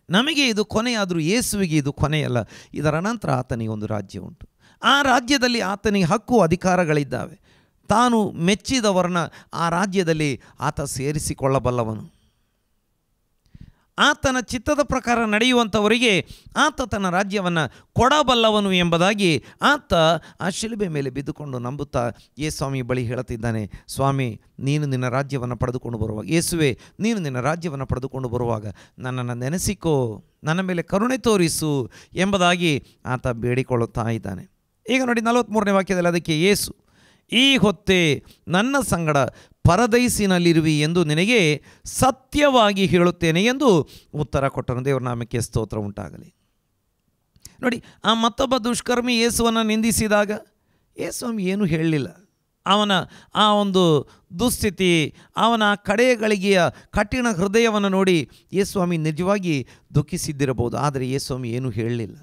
ನಮಗೆ ಇದು ಕೊನೆಯಾದರೂ ಯೇಸುವಿಗೆ ಇದು ಕೊನೆಯಲ್ಲ. ಇದರ ನಂತರ ಆತನಿಗೆ ಒಂದು ರಾಜ್ಯ ಉಂಟು. ಆ ರಾಜ್ಯದಲ್ಲಿ ಆತನಿಗೆ ಹಕ್ಕು ಅಧಿಕಾರಗಳಿದ್ದಾವೆ. ತಾನು ಮೆಚ್ಚಿದವರನ್ನ ಆ ರಾಜ್ಯದಲ್ಲಿ ಆತ ಸೇರಿಸಿಕೊಳ್ಳಬಲ್ಲವನು. ಆತನ ಚಿತ್ತದ ಪ್ರಕಾರ ನಡೆಯುವಂಥವರಿಗೆ ಆತ ತನ್ನ ರಾಜ್ಯವನ್ನು ಕೊಡಬಲ್ಲವನು ಎಂಬುದಾಗಿ ಆತ ಆ ಶಿಲುಬೆ ಮೇಲೆ ಬಿದ್ದುಕೊಂಡು ನಂಬುತ್ತಾ ಯೇಸ್ವಾಮಿ ಬಳಿ ಹೇಳುತ್ತಿದ್ದಾನೆ, ಸ್ವಾಮಿ ನೀನು ನಿನ್ನ ರಾಜ್ಯವನ್ನು ಪಡೆದುಕೊಂಡು ಬರುವಾಗ, ಯೇಸುವೆ ನೀನು ನಿನ್ನ ರಾಜ್ಯವನ್ನು ಪಡೆದುಕೊಂಡು ಬರುವಾಗ ನನ್ನನ್ನು ನೆನೆಸಿಕೋ, ನನ್ನ ಮೇಲೆ ಕರುಣೆ ತೋರಿಸು ಎಂಬುದಾಗಿ ಆತ ಬೇಡಿಕೊಳ್ಳುತ್ತಾ ಇದ್ದಾನೆ. ಈಗ ನೋಡಿ 43ನೇ ವಾಕ್ಯದಲ್ಲಿ ಅದಕ್ಕೆ ಯೇಸು, ಈ ಹೊತ್ತೇ ನನ್ನ ಸಂಗಡ ಪರದೈಸಿನಲ್ಲಿರುವಿ ಎಂದು ನಿನಗೆ ಸತ್ಯವಾಗಿ ಹೇಳುತ್ತೇನೆ ಎಂದು ಉತ್ತರ ಕೊಟ್ಟನು. ದೇವರ ನಾಮಕ್ಕೆ ಸ್ತೋತ್ರ ಉಂಟಾಗಲಿ. ನೋಡಿ, ಆ ಮತ್ತೊಬ್ಬ ದುಷ್ಕರ್ಮಿ ಯೇಸುವನ್ನು ನಿಂದಿಸಿದಾಗ ಯೇಸ್ವಾಮಿ ಏನೂ ಹೇಳಲಿಲ್ಲ. ಅವನ ಆ ಒಂದು ದುಸ್ಥಿತಿ, ಅವನ ಕಡೆಗಳಿಗೆಯ ಕಠಿಣ ಹೃದಯವನ್ನು ನೋಡಿ ಯೇಸ್ವಾಮಿ ನಿಜವಾಗಿ ದುಃಖಿಸಿದ್ದಿರಬಹುದು, ಆದರೆ ಯೇಸ್ವಾಮಿ ಏನೂ ಹೇಳಲಿಲ್ಲ.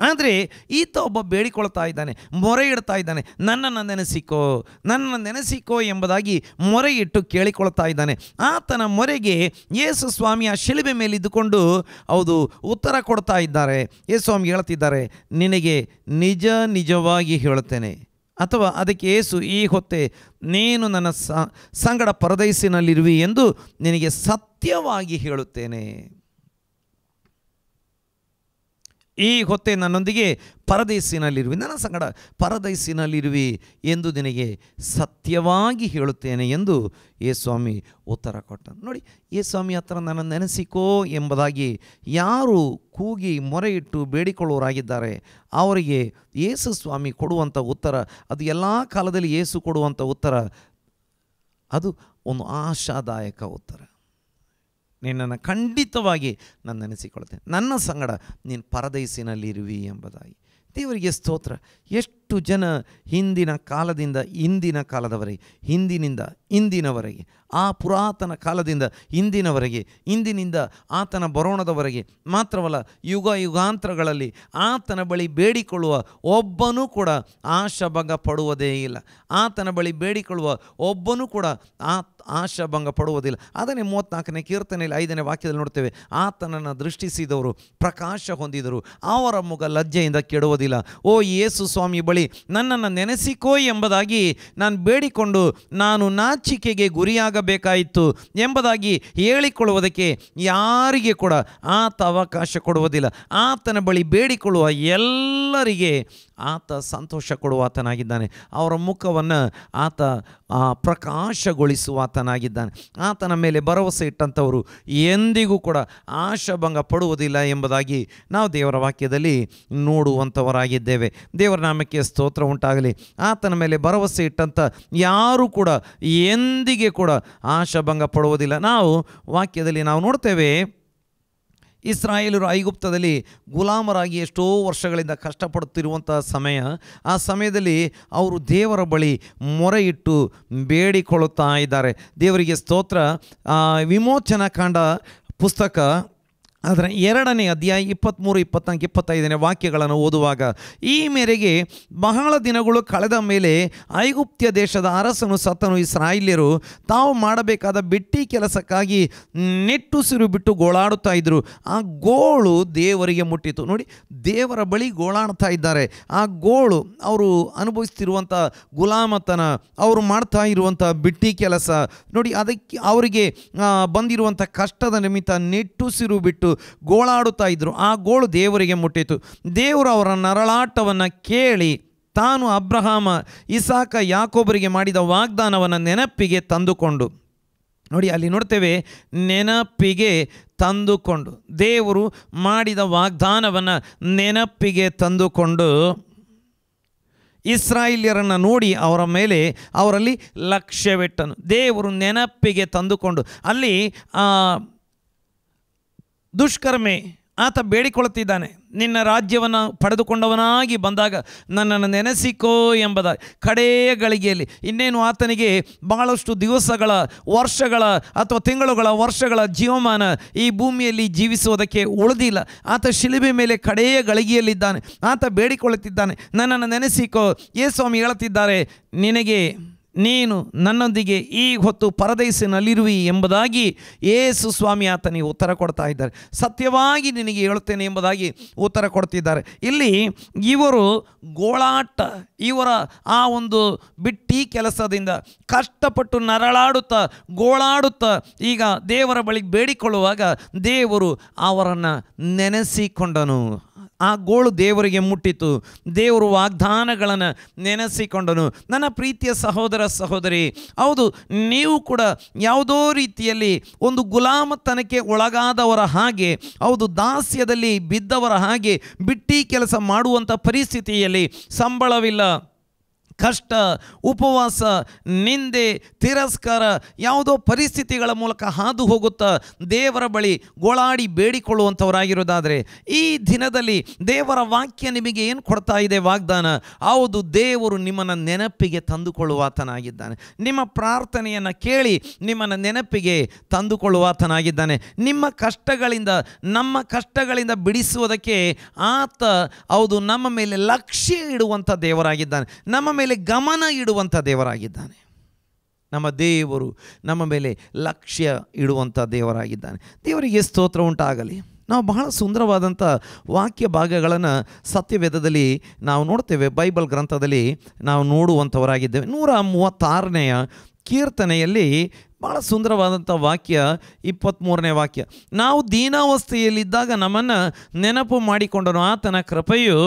ಆದರೆ ಈತ ಒಬ್ಬ ಬೇಡಿಕೊಳ್ತಾ ಇದ್ದಾನೆ, ಮೊರೆ ಇಡ್ತಾ ಇದ್ದಾನೆ, ನನ್ನನ್ನು ನೆನೆಸಿಕೋ ಎಂಬುದಾಗಿ ಮೊರೆ ಇಟ್ಟು ಕೇಳಿಕೊಳ್ತಾ ಇದ್ದಾನೆ. ಆತನ ಮೊರೆಗೆ ಯೇಸು ಸ್ವಾಮಿ ಆ ಶಿಲುಬೆ ಮೇಲೆ ಇದ್ದುಕೊಂಡು ಹೌದು ಉತ್ತರ ಕೊಡ್ತಾ ಇದ್ದಾರೆ. ಯೇಸು ಸ್ವಾಮಿ ಹೇಳ್ತಿದ್ದಾರೆ, ನಿನಗೆ ನಿಜವಾಗಿ ಹೇಳುತ್ತೇನೆ, ಅಥವಾ ಅದಕ್ಕೆ ಯೇಸು, ಈ ಹೊತ್ತೆ ನೀನು ನನ್ನ ಸಂಗಡ ಪರದೈಸಿನಲ್ಲಿರುವಿ ಎಂದು ನಿನಗೆ ಸತ್ಯವಾಗಿ ಹೇಳುತ್ತೇನೆ. ಈ ಹೊತ್ತೆ ನನ್ನೊಂದಿಗೆ ಪರದೈಸಿನಲ್ಲಿರುವಿ, ನನ್ನ ಸಂಗಡ ಪರದೈಸಿನಲ್ಲಿರುವಿ ಎಂದು ನಿನಗೆ ಸತ್ಯವಾಗಿ ಹೇಳುತ್ತೇನೆ ಎಂದು ಯೇಸ್ವಾಮಿ ಉತ್ತರ ಕೊಟ್ಟನು. ನೋಡಿ, ಯೇಸ್ವಾಮಿ ಹತ್ರ ನನ್ನ ನೆನೆಸಿಕೋ ಎಂಬುದಾಗಿ ಯಾರು ಕೂಗಿ ಮೊರೆ ಇಟ್ಟು ಬೇಡಿಕೊಳ್ಳೋರಾಗಿದ್ದಾರೆ ಅವರಿಗೆ ಯೇಸು ಸ್ವಾಮಿ ಕೊಡುವಂಥ ಉತ್ತರ, ಅದು ಎಲ್ಲ ಕಾಲದಲ್ಲಿ ಯೇಸು ಕೊಡುವಂಥ ಉತ್ತರ, ಅದು ಒಂದು ಆಶಾದಾಯಕ ಉತ್ತರ. ನಿನ್ನನ್ನು ಖಂಡಿತವಾಗಿ ನಾನು ನೆನೆಸಿಕೊಳ್ತೇನೆ, ನನ್ನ ಸಂಗಡ ನೀನು ಪರದೈಸಿನಲ್ಲಿರುವಿ ಎಂಬುದಾಗಿ. ದೇವರಿಗೆ ಸ್ತೋತ್ರ. ಎಷ್ಟು ಜನ ಹಿಂದಿನ ಕಾಲದಿಂದ ಇಂದಿನ ಕಾಲದವರೆಗೆ, ಹಿಂದಿನಿಂದ ಇಂದಿನವರೆಗೆ, ಆ ಪುರಾತನ ಕಾಲದಿಂದ ಇಂದಿನವರೆಗೆ, ಇಂದಿನಿಂದ ಆತನ ಬರೋಣದವರೆಗೆ ಮಾತ್ರವಲ್ಲ, ಯುಗಾಂತರಗಳಲ್ಲಿ ಆತನ ಬಳಿ ಬೇಡಿಕೊಳ್ಳುವ ಒಬ್ಬನೂ ಕೂಡ ಆಶಾಭಂಗ ಪಡುವುದೇ ಇಲ್ಲ. ಆತನ ಬಳಿ ಬೇಡಿಕೊಳ್ಳುವ ಒಬ್ಬನೂ ಕೂಡ ಆಶಾಭಂಗ ಪಡುವುದಿಲ್ಲ. ಅದನ್ನೇ 34ನೇ ಕೀರ್ತನೆಯಲ್ಲಿ 5ನೇ ವಾಕ್ಯದಲ್ಲಿ ನೋಡ್ತೇವೆ, ಆತನನ್ನು ದೃಷ್ಟಿಸಿದವರು ಪ್ರಕಾಶ ಹೊಂದಿದರು, ಅವರ ಮುಖ ಲಜ್ಜೆಯಿಂದ ಕೆಡುವುದಿಲ್ಲ. ಓ ಯೇಸು ಸ್ವಾಮಿ ಬಳಿ ನನ್ನನ್ನು ನೆನೆಸಿಕೋ ಎಂಬುದಾಗಿ ನಾನು ಬೇಡಿಕೊಂಡು ನಾನು ನಾಚಿಕೆಗೆ ಗುರಿಯಾಗಬೇಕಾಯಿತು ಎಂಬುದಾಗಿ ಹೇಳಿಕೊಳ್ಳುವುದಕ್ಕೆ ಯಾರಿಗೆ ಕೂಡ ಆತ ಅವಕಾಶ ಕೊಡುವುದಿಲ್ಲ. ಆತನ ಬಳಿ ಬೇಡಿಕೊಳ್ಳುವ ಎಲ್ಲರಿಗೆ ಆತ ಸಂತೋಷ ಕೊಡುವಾತನಾಗಿದ್ದಾನೆ. ಅವರ ಮುಖವನ್ನು ಆತ ಪ್ರಕಾಶಗೊಳಿಸುವಾತನಾಗಿದ್ದಾನೆ. ಆತನ ಮೇಲೆ ಭರವಸೆ ಇಟ್ಟಂಥವರು ಎಂದಿಗೂ ಕೂಡ ಆಶಾಭಂಗ ಪಡುವುದಿಲ್ಲ ಎಂಬುದಾಗಿ ನಾವು ದೇವರ ವಾಕ್ಯದಲ್ಲಿ ನೋಡುವಂಥವರಾಗಿದ್ದೇವೆ. ದೇವರ ನಾಮಕ್ಕೆ ಸ್ತೋತ್ರ ಉಂಟಾಗಲಿ. ಆತನ ಮೇಲೆ ಭರವಸೆ ಇಟ್ಟಂಥ ಯಾರೂ ಕೂಡ ಎಂದಿಗೆ ಕೂಡ ಆಶಾಭಂಗ ಪಡುವುದಿಲ್ಲ. ನಾವು ವಾಕ್ಯದಲ್ಲಿ ನಾವು ನೋಡ್ತೇವೆ, ಇಸ್ರಾಯೇಲರು ಐಗುಪ್ತದಲ್ಲಿ ಗುಲಾಮರಾಗಿ ಎಷ್ಟೋ ವರ್ಷಗಳಿಂದ ಕಷ್ಟಪಡುತ್ತಿರುವಂಥ ಸಮಯ, ಆ ಸಮಯದಲ್ಲಿ ಅವರು ದೇವರ ಬಳಿ ಮೊರೆ ಇಟ್ಟು ಬೇಡಿಕೊಳ್ಳುತ್ತಾ ಇದ್ದಾರೆ. ದೇವರಿಗೆ ಸ್ತೋತ್ರ. ವಿಮೋಚನಾ ಕಾಂಡ ಪುಸ್ತಕ ಅದರ 2ನೇ ಅಧ್ಯಾಯ 23, 24, 25ನೇ ವಾಕ್ಯಗಳನ್ನು ಓದುವಾಗ, ಈ ಮೇರೆಗೆ ಬಹಳ ದಿನಗಳು ಕಳೆದ ಮೇಲೆ ಐಗುಪ್ತ್ಯ ದೇಶದ ಅರಸನು ಸತ್ತನು. ಇಸ್ರಾಯೇಲ್ಯರು ತಾವು ಮಾಡಬೇಕಾದ ಬಿಟ್ಟಿ ಕೆಲಸಕ್ಕಾಗಿ ನಿಟ್ಟುಸಿರು ಬಿಟ್ಟು ಗೋಳಾಡುತ್ತಾ ಇದ್ದರು. ಆ ಗೋಳು ದೇವರಿಗೆ ಮುಟ್ಟಿತು. ನೋಡಿ, ದೇವರ ಬಳಿ ಗೋಳಾಡ್ತಾ ಇದ್ದಾರೆ. ಆ ಗೋಳು ಅವರು ಅನುಭವಿಸ್ತಿರುವಂಥ ಗುಲಾಮತನ, ಅವರು ಮಾಡ್ತಾ ಇರುವಂಥ ಬಿಟ್ಟಿ ಕೆಲಸ ನೋಡಿ, ಅದಕ್ಕೆ ಅವರಿಗೆ ಬಂದಿರುವಂಥ ಕಷ್ಟದ ನಿಮಿತ್ತ ನಿಟ್ಟುಸಿರು ಬಿಟ್ಟು ಗೋಳಾಡುತ್ತಾ ಇದ್ದರು. ಆ ಗೋಳು ದೇವರಿಗೆ ಮುಟ್ಟಿತು. ದೇವರು ಅವರ ನರಳಾಟವನ್ನು ಕೇಳಿ ತಾನು ಅಬ್ರಹಾಮ, ಇಸಾಕ, ಯಾಕೋಬರಿಗೆ ಮಾಡಿದ ವಾಗ್ದಾನವನ್ನು ನೆನಪಿಗೆ ತಂದುಕೊಂಡು, ನೋಡಿ ಅಲ್ಲಿ ನೋಡ್ತೇವೆ, ನೆನಪಿಗೆ ತಂದುಕೊಂಡು, ದೇವರು ಮಾಡಿದ ವಾಗ್ದಾನವನ್ನು ನೆನಪಿಗೆ ತಂದುಕೊಂಡು ಇಸ್ರಾಯೇಲ್ಯರನ್ನು ನೋಡಿ ಅವರಲ್ಲಿ ಲಕ್ಷ್ಯವಿಟ್ಟನು. ದೇವರು ನೆನಪಿಗೆ ತಂದುಕೊಂಡು, ಅಲ್ಲಿ ದುಷ್ಕರ್ಮೆ ಆತ ಬೇಡಿಕೊಳ್ಳುತ್ತಿದ್ದಾನೆ, ನಿನ್ನ ರಾಜ್ಯವನ್ನು ಪಡೆದುಕೊಂಡವನಾಗಿ ಬಂದಾಗ ನನ್ನನ್ನು ನೆನೆಸಿಕೋ ಎಂಬುದ ಕಡೆಯ ಗಳಿಗೆಯಲ್ಲಿ. ಇನ್ನೇನು ಆತನಿಗೆ ಬಹಳಷ್ಟು ದಿವಸಗಳ, ವರ್ಷಗಳ ಅಥವಾ ತಿಂಗಳುಗಳ, ವರ್ಷಗಳ ಜೀವಮಾನ ಈ ಭೂಮಿಯಲ್ಲಿ ಜೀವಿಸುವುದಕ್ಕೆ ಉಳಿದಿಲ್ಲ. ಆತ ಶಿಲುಬೆ ಮೇಲೆ ಕಡೆಯ ಗಳಿಗೆಯಲ್ಲಿದ್ದಾನೆ. ಆತ ಬೇಡಿಕೊಳ್ಳುತ್ತಿದ್ದಾನೆ, ನನ್ನನ್ನು ನೆನೆಸಿಕೋ. ಯೇಸು ಸ್ವಾಮಿ ಹೇಳುತ್ತಿದ್ದಾರೆ, ನೀನು ನನ್ನೊಂದಿಗೆ ಈ ಹೊತ್ತು ಪರದೈಸಿನಲ್ಲಿರುವಿ ಎಂಬುದಾಗಿ ಯೇಸು ಸ್ವಾಮಿ ಆತನಿಗೆ ಉತ್ತರ ಕೊಡ್ತಾ ಇದ್ದಾರೆ. ಸತ್ಯವಾಗಿ ನಿನಗೆ ಹೇಳುತ್ತೇನೆ ಎಂಬುದಾಗಿ ಉತ್ತರ ಕೊಡ್ತಿದ್ದಾರೆ. ಇಲ್ಲಿ ಇವರು ಗೋಳಾಟ, ಇವರ ಆ ಒಂದು ಬಿಟ್ಟಿ ಕೆಲಸದಿಂದ ಕಷ್ಟಪಟ್ಟು ನರಳಾಡುತ್ತಾ ಗೋಳಾಡುತ್ತಾ ಈಗ ದೇವರ ಬಳಿ ಬೇಡಿಕೊಳ್ಳುವಾಗ ದೇವರು ಅವರನ್ನು ನೆನೆಸಿಕೊಂಡನು. ಆ ಗೋಳು ದೇವರಿಗೆ ಮುಟ್ಟಿತು. ದೇವರು ವಾಗ್ದಾನಗಳನ್ನು ನೆನೆಸಿಕೊಂಡನು. ನನ್ನ ಪ್ರೀತಿಯ ಸಹೋದರ ಸಹೋದರಿ, ಹೌದು, ನೀವು ಕೂಡ ಯಾವುದೋ ರೀತಿಯಲ್ಲಿ ಒಂದು ಗುಲಾಮತನಕ್ಕೆ ಒಳಗಾದವರ ಹಾಗೆ, ಹೌದು, ದಾಸ್ಯದಲ್ಲಿ ಬಿದ್ದವರ ಹಾಗೆ ಬಿಟ್ಟಿ ಕೆಲಸ ಮಾಡುವಂಥ ಪರಿಸ್ಥಿತಿಯಲ್ಲಿ ಸಂಬಳವಿಲ್ಲ, ಕಷ್ಟ, ಉಪವಾಸ, ನಿಂದೆ, ತಿರಸ್ಕಾರ, ಯಾವುದೋ ಪರಿಸ್ಥಿತಿಗಳ ಮೂಲಕ ಹಾದು ಹೋಗುತ್ತಾ ದೇವರ ಬಳಿ ಗೋಳಾಡಿ ಬೇಡಿಕೊಳ್ಳುವಂಥವರಾಗಿರೋದಾದರೆ ಈ ದಿನದಲ್ಲಿ ದೇವರ ವಾಕ್ಯ ನಿಮಗೆ ಏನು ಕೊಡ್ತಾ ಇದೆ? ವಾಗ್ದಾನ. ಹೌದು, ದೇವರು ನಿಮ್ಮನ್ನು ನೆನಪಿಗೆ ತಂದುಕೊಳ್ಳುವಾತನಾಗಿದ್ದಾನೆ. ನಿಮ್ಮ ಪ್ರಾರ್ಥನೆಯನ್ನು ಕೇಳಿ ನಿಮ್ಮನ್ನು ನೆನಪಿಗೆ ತಂದುಕೊಳ್ಳುವಾತನಾಗಿದ್ದಾನೆ. ನಿಮ್ಮ ಕಷ್ಟಗಳಿಂದ, ನಮ್ಮ ಕಷ್ಟಗಳಿಂದ ಬಿಡಿಸುವುದಕ್ಕೆ ಆತ, ಹೌದು, ನಮ್ಮ ಮೇಲೆ ಲಕ್ಷ್ಯ ಇಡುವಂಥ ದೇವರಾಗಿದ್ದಾನೆ. ನಮ್ಮ ಮೇಲೆ ಗಮನ ಇಡುವಂಥ ದೇವರಾಗಿದ್ದಾನೆ. ನಮ್ಮ ದೇವರು ನಮ್ಮ ಮೇಲೆ ಲಕ್ಷ್ಯ ಇಡುವಂಥ ದೇವರಾಗಿದ್ದಾನೆ. ದೇವರಿಗೆ ಸ್ತೋತ್ರ ಉಂಟಾಗಲಿ. ನಾವು ಬಹಳ ಸುಂದರವಾದಂಥ ವಾಕ್ಯ ಭಾಗಗಳನ್ನು ಸತ್ಯವೇದದಲ್ಲಿ ನಾವು ನೋಡ್ತೇವೆ. ಬೈಬಲ್ ಗ್ರಂಥದಲ್ಲಿ ನಾವು ನೋಡುವಂಥವರಾಗಿದ್ದೇವೆ. 136ನೇ ಕೀರ್ತನೆಯಲ್ಲಿ ಭಾಳ ಸುಂದರವಾದಂಥ ವಾಕ್ಯ, 23ನೇ ವಾಕ್ಯ, ನಾವು ದೀನಾವಸ್ಥೆಯಲ್ಲಿದ್ದಾಗ ನಮ್ಮನ್ನು ನೆನಪು ಮಾಡಿಕೊಂಡನು, ಆತನ ಕೃಪೆಯು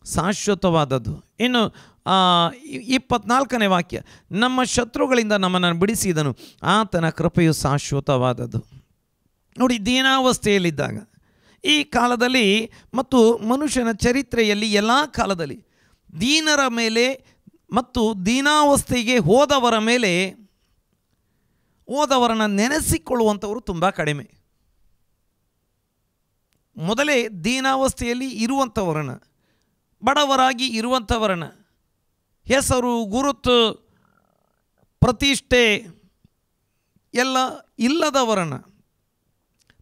ಶಾಶ್ವತವಾದದ್ದು. ಇನ್ನು 24ನೇ ವಾಕ್ಯ, ನಮ್ಮ ಶತ್ರುಗಳಿಂದ ನಮ್ಮನ್ನು ಬಿಡಿಸಿದನು, ಆತನ ಕೃಪೆಯು ಶಾಶ್ವತವಾದದ್ದು. ನೋಡಿ, ದೀನಾವಸ್ಥೆಯಲ್ಲಿದ್ದಾಗ ಈ ಕಾಲದಲ್ಲಿ ಮತ್ತು ಮನುಷ್ಯನ ಚರಿತ್ರೆಯಲ್ಲಿ ಎಲ್ಲ ಕಾಲದಲ್ಲಿ ದೀನರ ಮೇಲೆ ಮತ್ತು ದೀನಾವಸ್ಥೆಗೆ ಹೋದವರನ್ನು ನೆನೆಸಿಕೊಳ್ಳುವಂಥವರು ತುಂಬ ಕಡಿಮೆ. ಮೊದಲೇ ದೀನಾವಸ್ಥೆಯಲ್ಲಿ ಇರುವಂಥವರನ್ನು, ಬಡವರಾಗಿ ಇರುವಂಥವರನ್ನು, ಹೆಸರು, ಗುರುತು, ಪ್ರತಿಷ್ಠೆ ಎಲ್ಲ ಇಲ್ಲದವರನ್ನು,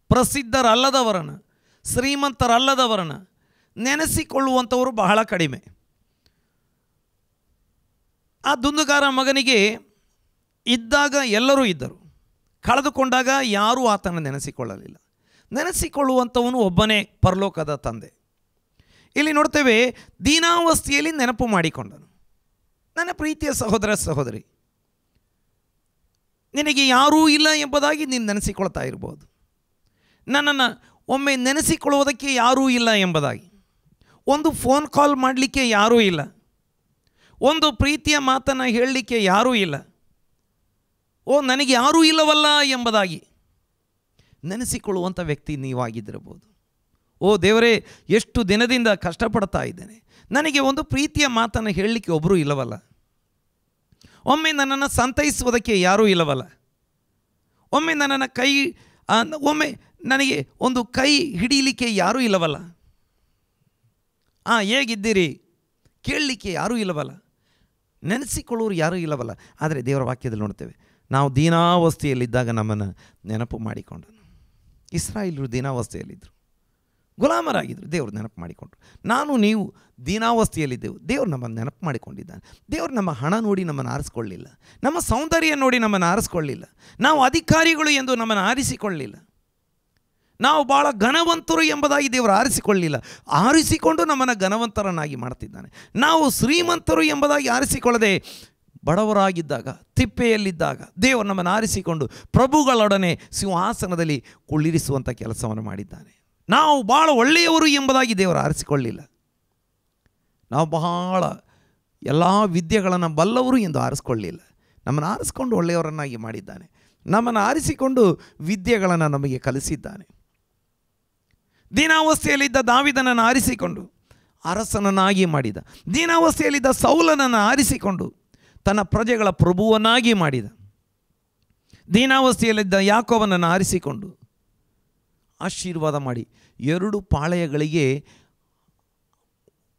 ಪ್ರಸಿದ್ಧರಲ್ಲದವರನ್ನು, ಶ್ರೀಮಂತರಲ್ಲದವರನ್ನು ನೆನೆಸಿಕೊಳ್ಳುವಂಥವರು ಬಹಳ ಕಡಿಮೆ. ಆ ದುಂದುಗಾರ ಮಗನಿಗೆ ಇದ್ದಾಗ ಎಲ್ಲರೂ ಇದ್ದರು, ಕಳೆದುಕೊಂಡಾಗ ಯಾರೂ ಆತನ ನೆನೆಸಿಕೊಳ್ಳಲಿಲ್ಲ. ನೆನೆಸಿಕೊಳ್ಳುವಂಥವನು ಒಬ್ಬನೇ, ಪರಲೋಕದ ತಂದೆ. ಇಲ್ಲಿ ನೋಡ್ತೇವೆ, ದೀನಾವಸ್ಥೆಯಲ್ಲಿ ನೆನಪು ಮಾಡಿಕೊಂಡನು. ನನ್ನ ಪ್ರೀತಿಯ ಸಹೋದರ ಸಹೋದರಿ, ನಿನಗೆ ಯಾರೂ ಇಲ್ಲ ಎಂಬುದಾಗಿ ನೀನು ನೆನೆಸಿಕೊಳ್ತಾ ಇರ್ಬೋದು. ನನ್ನನ್ನು ಒಮ್ಮೆ ನೆನೆಸಿಕೊಳ್ಳುವುದಕ್ಕೆ ಯಾರೂ ಇಲ್ಲ ಎಂಬುದಾಗಿ, ಒಂದು ಫೋನ್ ಕಾಲ್ ಮಾಡಲಿಕ್ಕೆ ಯಾರೂ ಇಲ್ಲ, ಒಂದು ಪ್ರೀತಿಯ ಮಾತನ್ನು ಹೇಳಲಿಕ್ಕೆ ಯಾರೂ ಇಲ್ಲ, ನನಗೆ ಯಾರೂ ಇಲ್ಲವಲ್ಲ ಎಂಬುದಾಗಿ ನೆನೆಸಿಕೊಳ್ಳುವಂಥ ವ್ಯಕ್ತಿ ನೀವಾಗಿದ್ದಿರಬಹುದು. ದೇವರೇ, ಎಷ್ಟು ದಿನದಿಂದ ಕಷ್ಟಪಡ್ತಾ ಇದ್ದೇನೆ, ನನಗೆ ಒಂದು ಪ್ರೀತಿಯ ಮಾತನ್ನು ಹೇಳಲಿಕ್ಕೆ ಒಬ್ಬರೂ ಇಲ್ಲವಲ್ಲ, ಒಮ್ಮೆ ನನ್ನನ್ನು ಸಂತೈಸುವುದಕ್ಕೆ ಯಾರೂ ಇಲ್ಲವಲ್ಲ, ಒಮ್ಮೆ ನನಗೆ ಒಂದು ಕೈ ಹಿಡೀಲಿಕ್ಕೆ ಯಾರೂ ಇಲ್ಲವಲ್ಲ, ಹೇಗಿದ್ದೀರಿ ಕೇಳಲಿಕ್ಕೆ ಯಾರೂ ಇಲ್ಲವಲ್ಲ, ನೆನೆಸಿಕೊಳ್ಳೋರು ಯಾರೂ ಇಲ್ಲವಲ್ಲ. ಆದರೆ ದೇವರ ವಾಕ್ಯದಲ್ಲಿ ನೋಡ್ತೇವೆ, ನಾವು ದೀನಾವಸ್ಥೆಯಲ್ಲಿದ್ದಾಗ ನಮ್ಮನ್ನು ನೆನಪು ಮಾಡಿಕೊಂಡನು. ಇಸ್ರಾಯೇಲರು ದೀನಾವಸ್ಥೆಯಲ್ಲಿದ್ದರು, ಗುಲಾಮರಾಗಿದ್ದರು, ದೇವರು ನೆನಪು ಮಾಡಿಕೊಂಡ್ರು. ನಾನು ನೀವು ದೀನಾವಸ್ಥೆಯಲ್ಲಿದ್ದೆವು, ದೇವರು ನಮ್ಮನ್ನು ನೆನಪು ಮಾಡಿಕೊಂಡಿದ್ದಾನೆ. ದೇವರು ನಮ್ಮ ಹಣ ನೋಡಿ ನಮ್ಮನ್ನು ಆರಿಸ್ಕೊಳ್ಳಿಲ್ಲ, ನಮ್ಮ ಸೌಂದರ್ಯ ನೋಡಿ ನಮ್ಮನ್ನು ಆರಿಸ್ಕೊಳ್ಳಿಲ್ಲ, ನಾವು ಅಧಿಕಾರಿಗಳು ಎಂದು ನಮ್ಮನ್ನು ಆರಿಸಿಕೊಳ್ಳಲಿಲ್ಲ, ನಾವು ಭಾಳ ಘನವಂತರು ಎಂಬುದಾಗಿ ದೇವರು ಆರಿಸಿಕೊಳ್ಳಲಿಲ್ಲ. ಆರಿಸಿಕೊಂಡು ನಮ್ಮನ್ನು ಘನವಂತರನ್ನಾಗಿ ಮಾಡ್ತಿದ್ದಾನೆ. ನಾವು ಶ್ರೀಮಂತರು ಎಂಬುದಾಗಿ ಆರಿಸಿಕೊಳ್ಳದೆ ಬಡವರಾಗಿದ್ದಾಗ, ತಿಪ್ಪೆಯಲ್ಲಿದ್ದಾಗ ದೇವರು ನಮ್ಮನ್ನು ಆರಿಸಿಕೊಂಡು ಪ್ರಭುಗಳೊಡನೆ ಸಿಂಹಾಸನದಲ್ಲಿ ಕುಳ್ಳಿರಿಸುವಂಥ ಕೆಲಸವನ್ನು ಮಾಡಿದ್ದಾನೆ. ನಾವು ಭಾಳ ಒಳ್ಳೆಯವರು ಎಂಬುದಾಗಿ ದೇವರು ಆರಿಸಿಕೊಳ್ಳಲಿಲ್ಲ. ನಾವು ಬಹಳ ಎಲ್ಲ ವಿದ್ಯೆಗಳನ್ನು ಬಲ್ಲವರು ಎಂದು ಆರಿಸ್ಕೊಳ್ಳಲಿಲ್ಲ. ನಮ್ಮನ್ನು ಆರಿಸಿಕೊಂಡು ಒಳ್ಳೆಯವರನ್ನಾಗಿ ಮಾಡಿದ್ದಾನೆ. ನಮ್ಮನ್ನು ಆರಿಸಿಕೊಂಡು ವಿದ್ಯೆಗಳನ್ನು ನಮಗೆ ಕಲಿಸಿದ್ದಾನೆ. ದೀನಾವಸ್ಥೆಯಲ್ಲಿದ್ದ ದಾವೀದನನ್ನು ಆರಿಸಿಕೊಂಡು ಅರಸನನ್ನಾಗಿ ಮಾಡಿದ. ದೀನಾವಸ್ಥೆಯಲ್ಲಿದ್ದ ಸೌಲನನ್ನು ಆರಿಸಿಕೊಂಡು ತನ್ನ ಪ್ರಜೆಗಳ ಪ್ರಭುವನ್ನಾಗಿ ಮಾಡಿದ. ದೀನಾವಸ್ಥೆಯಲ್ಲಿದ್ದ ಯಾಕೋಬನನ್ನು ಆರಿಸಿಕೊಂಡು ಆಶೀರ್ವಾದ ಮಾಡಿ 2 ಪಾಳೆಯಗಳಿಗೆ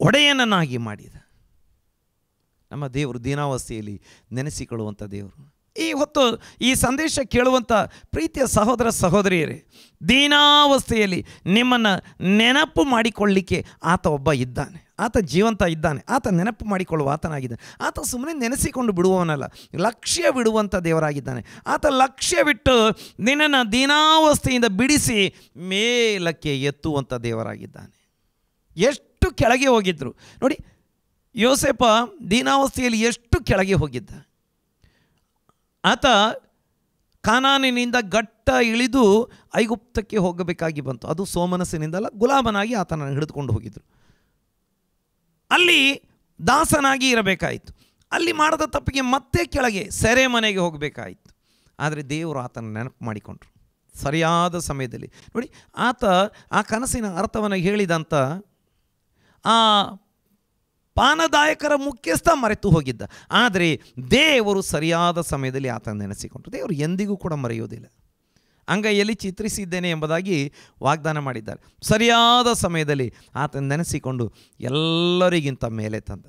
ಒಡೆಯನನ್ನಾಗಿ ಮಾಡಿದ. ನಮ್ಮ ದೇವರು ದೀನಾವಸ್ಥೆಯಲ್ಲಿ ನೆನೆಸಿಕೊಳ್ಳುವಂಥ ದೇವರು. ಈ ಹೊತ್ತು ಈ ಸಂದೇಶ ಕೇಳುವಂಥ ಪ್ರೀತಿಯ ಸಹೋದರ ಸಹೋದರಿಯರೇ, ದೀನಾವಸ್ಥೆಯಲ್ಲಿ ನಿಮ್ಮನ್ನು ನೆನಪು ಮಾಡಿಕೊಳ್ಳಲಿಕ್ಕೆ ಆತ ಒಬ್ಬ ಇದ್ದಾನೆ. ಆತ ಜೀವಂತ ಇದ್ದಾನೆ. ಆತ ನೆನಪು ಮಾಡಿಕೊಳ್ಳುವ ಆತನಾಗಿದ್ದಾನೆ. ಆತ ಸುಮ್ಮನೆ ನೆನೆಸಿಕೊಂಡು ಬಿಡುವವನಲ್ಲ, ಲಕ್ಷ್ಯ ಬಿಡುವಂಥ ದೇವರಾಗಿದ್ದಾನೆ. ಆತ ಲಕ್ಷ್ಯವಿಟ್ಟು ನಿನ್ನನ್ನು ದೀನಾವಸ್ಥೆಯಿಂದ ಬಿಡಿಸಿ ಮೇಲಕ್ಕೆ ಎತ್ತುವಂಥ ದೇವರಾಗಿದ್ದಾನೆ. ಎಷ್ಟು ಕೆಳಗೆ ಹೋಗಿದ್ರು ನೋಡಿ, ಯೋಸೇಪ ದೀನಾವಸ್ಥೆಯಲ್ಲಿ ಎಷ್ಟು ಕೆಳಗೆ ಹೋಗಿದ್ದ. ಆತ ಕಾನಾನಿನಿಂದ ಗಟ್ಟ ಇಳಿದು ಐಗುಪ್ತಕ್ಕೆ ಹೋಗಬೇಕಾಗಿ ಬಂತು. ಅದು ಸೋಮನಸ್ಸಿನಿಂದಲ್ಲ, ಗುಲಾಮನಾಗಿ ಆತನನ್ನು ಹಿಡಿದುಕೊಂಡು ಹೋಗಿದ್ರು. ಅಲ್ಲಿ ದಾಸನಾಗಿ ಇರಬೇಕಾಯಿತು. ಅಲ್ಲಿ ಮಾಡದ ತಪ್ಪಿಗೆ ಮತ್ತೆ ಕೆಳಗೆ ಸೆರೆಮನೆಗೆ ಹೋಗಬೇಕಾಯಿತು. ಆದರೆ ದೇವರು ಆತನ ನೆನಪು ಮಾಡಿಕೊಂಡ್ರು ಸರಿಯಾದ ಸಮಯದಲ್ಲಿ. ನೋಡಿ, ಆತ ಆ ಕನಸಿನ ಅರ್ಥವನ್ನು ಹೇಳಿದಂಥ ಆ ಪಾನದಾಯಕರ ಮುಖ್ಯಸ್ಥ ಮರೆತು ಹೋಗಿದ್ದ. ಆದರೆ ದೇವರು ಸರಿಯಾದ ಸಮಯದಲ್ಲಿ ಆತನ ನೆನೆಸಿಕೊಂಡ್ರು. ದೇವರು ಎಂದಿಗೂ ಕೂಡ ಮರೆಯೋದಿಲ್ಲ. ಅಂಗೈಯಲ್ಲಿ ಚಿತ್ರಿಸಿದ್ದೇನೆ ಎಂಬುದಾಗಿ ವಾಗ್ದಾನ ಮಾಡಿದ್ದಾರೆ. ಸರಿಯಾದ ಸಮಯದಲ್ಲಿ ಆತನ ನೆನೆಸಿಕೊಂಡು ಎಲ್ಲರಿಗಿಂತ ಮೇಲೆ ತಂದ.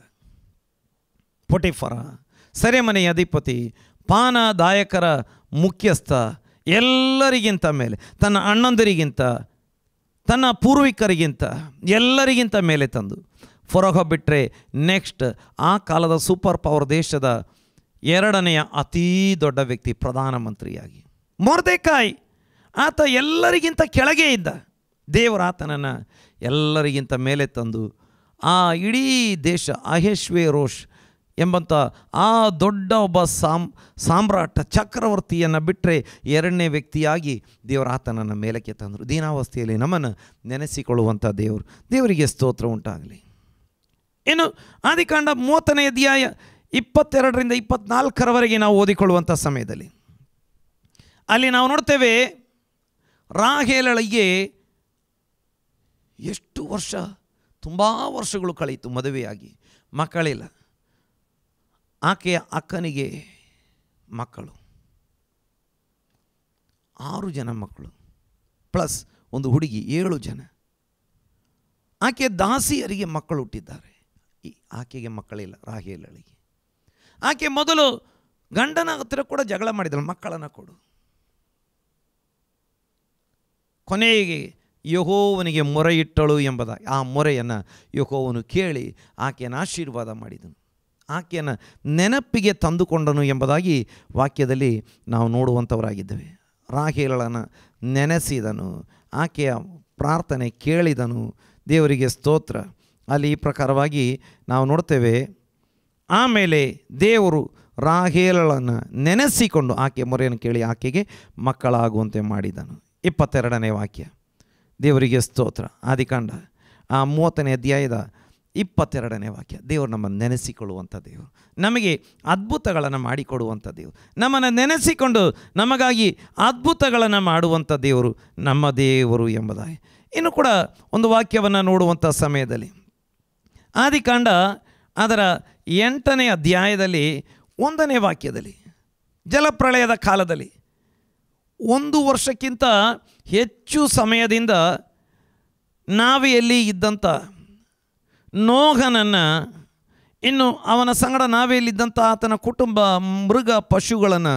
ಪೊಟಿಫರ, ಸೆರೆಮನೆಯ ಅಧಿಪತಿ, ಪಾನದಾಯಕರ ಮುಖ್ಯಸ್ಥ, ಎಲ್ಲರಿಗಿಂತ ಮೇಲೆ, ತನ್ನ ಅಣ್ಣಂದರಿಗಿಂತ, ತನ್ನ ಪೂರ್ವಿಕರಿಗಿಂತ ಎಲ್ಲರಿಗಿಂತ ಮೇಲೆ ತಂದು ಫರೋಹ ಬಿಟ್ಟರೆ ನೆಕ್ಸ್ಟ್ ಆ ಕಾಲದ ಸೂಪರ್ ಪವರ್ ದೇಶದ ಎರಡನೆಯ ಅತೀ ದೊಡ್ಡ ವ್ಯಕ್ತಿ ಪ್ರಧಾನಮಂತ್ರಿಯಾಗಿ ಮೊರ್ದೆಕಾಯ್, ಆತ ಎಲ್ಲರಿಗಿಂತ ಕೆಳಗೆ ಇದ್ದ. ದೇವರು ಆತನನ್ನು ಎಲ್ಲರಿಗಿಂತ ಮೇಲೆ ತಂದು ಆ ಇಡೀ ದೇಶ ಅಹೇಶ್ವೇರೋಷ್ ಎಂಬಂಥ ಆ ದೊಡ್ಡ ಒಬ್ಬ ಸಾಮ್ರಾಟ ಚಕ್ರವರ್ತಿಯನ್ನು ಬಿಟ್ಟರೆ ಎರಡನೇ ವ್ಯಕ್ತಿಯಾಗಿ ದೇವರು ಆತನನ್ನು ಮೇಲಕ್ಕೆ ತಂದರು. ದೀನಾವಸ್ಥೆಯಲ್ಲಿ ನಮ್ಮನ್ನು ನೆನೆಸಿಕೊಳ್ಳುವಂಥ ದೇವರಿಗೆ ಸ್ತೋತ್ರ ಉಂಟಾಗಲಿ. ಇನ್ನು ಆದಿಕಾಂಡ 30ನೇ ಅಧ್ಯಾಯ 22ರಿಂದ 24ರವರೆಗೆ ನಾವು ಓದಿಕೊಳ್ಳುವಂಥ ಸಮಯದಲ್ಲಿ ಅಲ್ಲಿ ನಾವು ನೋಡ್ತೇವೆ, ರಾಹೇಲಳಿಗೆ ಎಷ್ಟು ವರ್ಷ, ತುಂಬ ವರ್ಷಗಳು ಕಳೆಯಿತು ಮದುವೆಯಾಗಿ, ಮಕ್ಕಳಿಲ್ಲ. ಆಕೆಯ ಅಕ್ಕನಿಗೆ ಮಕ್ಕಳು 6 ಜನ ಮಕ್ಕಳು ಪ್ಲಸ್ ಒಂದು ಹುಡುಗಿ 7 ಜನ. ಆಕೆ ದಾಸಿಯರಿಗೆ ಮಕ್ಕಳು ಹುಟ್ಟಿದ್ದಾರೆ. ಆಕೆಗೆ ಮಕ್ಕಳಿಲ್ಲ ರಾಹೇಲಳಿಗೆ. ಆಕೆ ಮೊದಲು ಗಂಡನ ಹತ್ತಿರ ಕೂಡ ಜಗಳ ಮಾಡಿದಳು, ಮಕ್ಕಳನ್ನು ಕೊಡು. ಕೊನೆಗೆ ಯೆಹೋವನಿಗೆ ಮೊರೆ ಇಟ್ಟಳು ಎಂಬುದಾಗಿ ಆ ಮೊರೆಯನ್ನು ಯೆಹೋವನು ಕೇಳಿ ಆಕೆಯನ್ನು ಆಶೀರ್ವಾದ ಮಾಡಿದನು, ಆಕೆಯನ್ನು ನೆನಪಿಗೆ ತಂದುಕೊಂಡನು ಎಂಬುದಾಗಿ ವಾಕ್ಯದಲ್ಲಿ ನಾವು ನೋಡುವಂಥವರಾಗಿದ್ದೇವೆ. ರಾಹೇಲಳನ್ನು ನೆನೆಸಿದನು, ಆಕೆಯ ಪ್ರಾರ್ಥನೆ ಕೇಳಿದನು. ದೇವರಿಗೆ ಸ್ತೋತ್ರ. ಅಲ್ಲಿ ಈ ಪ್ರಕಾರವಾಗಿ ನಾವು ನೋಡ್ತೇವೆ. ಆಮೇಲೆ ದೇವರು ರಾಹೇಲಳನ್ನು ನೆನೆಸಿಕೊಂಡು ಆಕೆಯ ಮೊರೆಯನ್ನು ಕೇಳಿ ಆಕೆಗೆ ಮಕ್ಕಳಾಗುವಂತೆ ಮಾಡಿದನು. 22ನೇ ವಾಕ್ಯ. ದೇವರಿಗೆ ಸ್ತೋತ್ರ. ಆದಿಕಾಂಡ 30ನೇ ಅಧ್ಯಾಯದ 22ನೇ ವಾಕ್ಯ. ದೇವರು ನಮ್ಮನ್ನು ನೆನೆಸಿಕೊಳ್ಳುವಂಥ ದೇವರು, ನಮಗೆ ಅದ್ಭುತಗಳನ್ನು ಮಾಡಿಕೊಡುವಂಥ ದೇವರು, ನಮ್ಮನ್ನು ನೆನೆಸಿಕೊಂಡು ನಮಗಾಗಿ ಅದ್ಭುತಗಳನ್ನು ಮಾಡುವಂಥ ದೇವರು ನಮ್ಮ ದೇವರು ಎಂಬುದಾಗಿ. ಇನ್ನು ಕೂಡ ಒಂದು ವಾಕ್ಯವನ್ನು ನೋಡುವಂಥ ಸಮಯದಲ್ಲಿ ಆದಿಕಾಂಡ ಅದರ 8ನೇ ಅಧ್ಯಾಯದಲ್ಲಿ 1ನೇ ವಾಕ್ಯದಲ್ಲಿ, ಜಲಪ್ರಳಯದ ಕಾಲದಲ್ಲಿ 1 ವರ್ಷಕ್ಕಿಂತ ಹೆಚ್ಚು ಸಮಯದಿಂದ ನಾವೆಯಲ್ಲಿ ಇದ್ದಂಥ ನೋಹನನ್ನು, ಇನ್ನು ಅವನ ಸಂಗಡ ನಾವೆಯಲ್ಲಿದ್ದಂಥ ಆತನ ಕುಟುಂಬ, ಮೃಗ, ಪಶುಗಳನ್ನು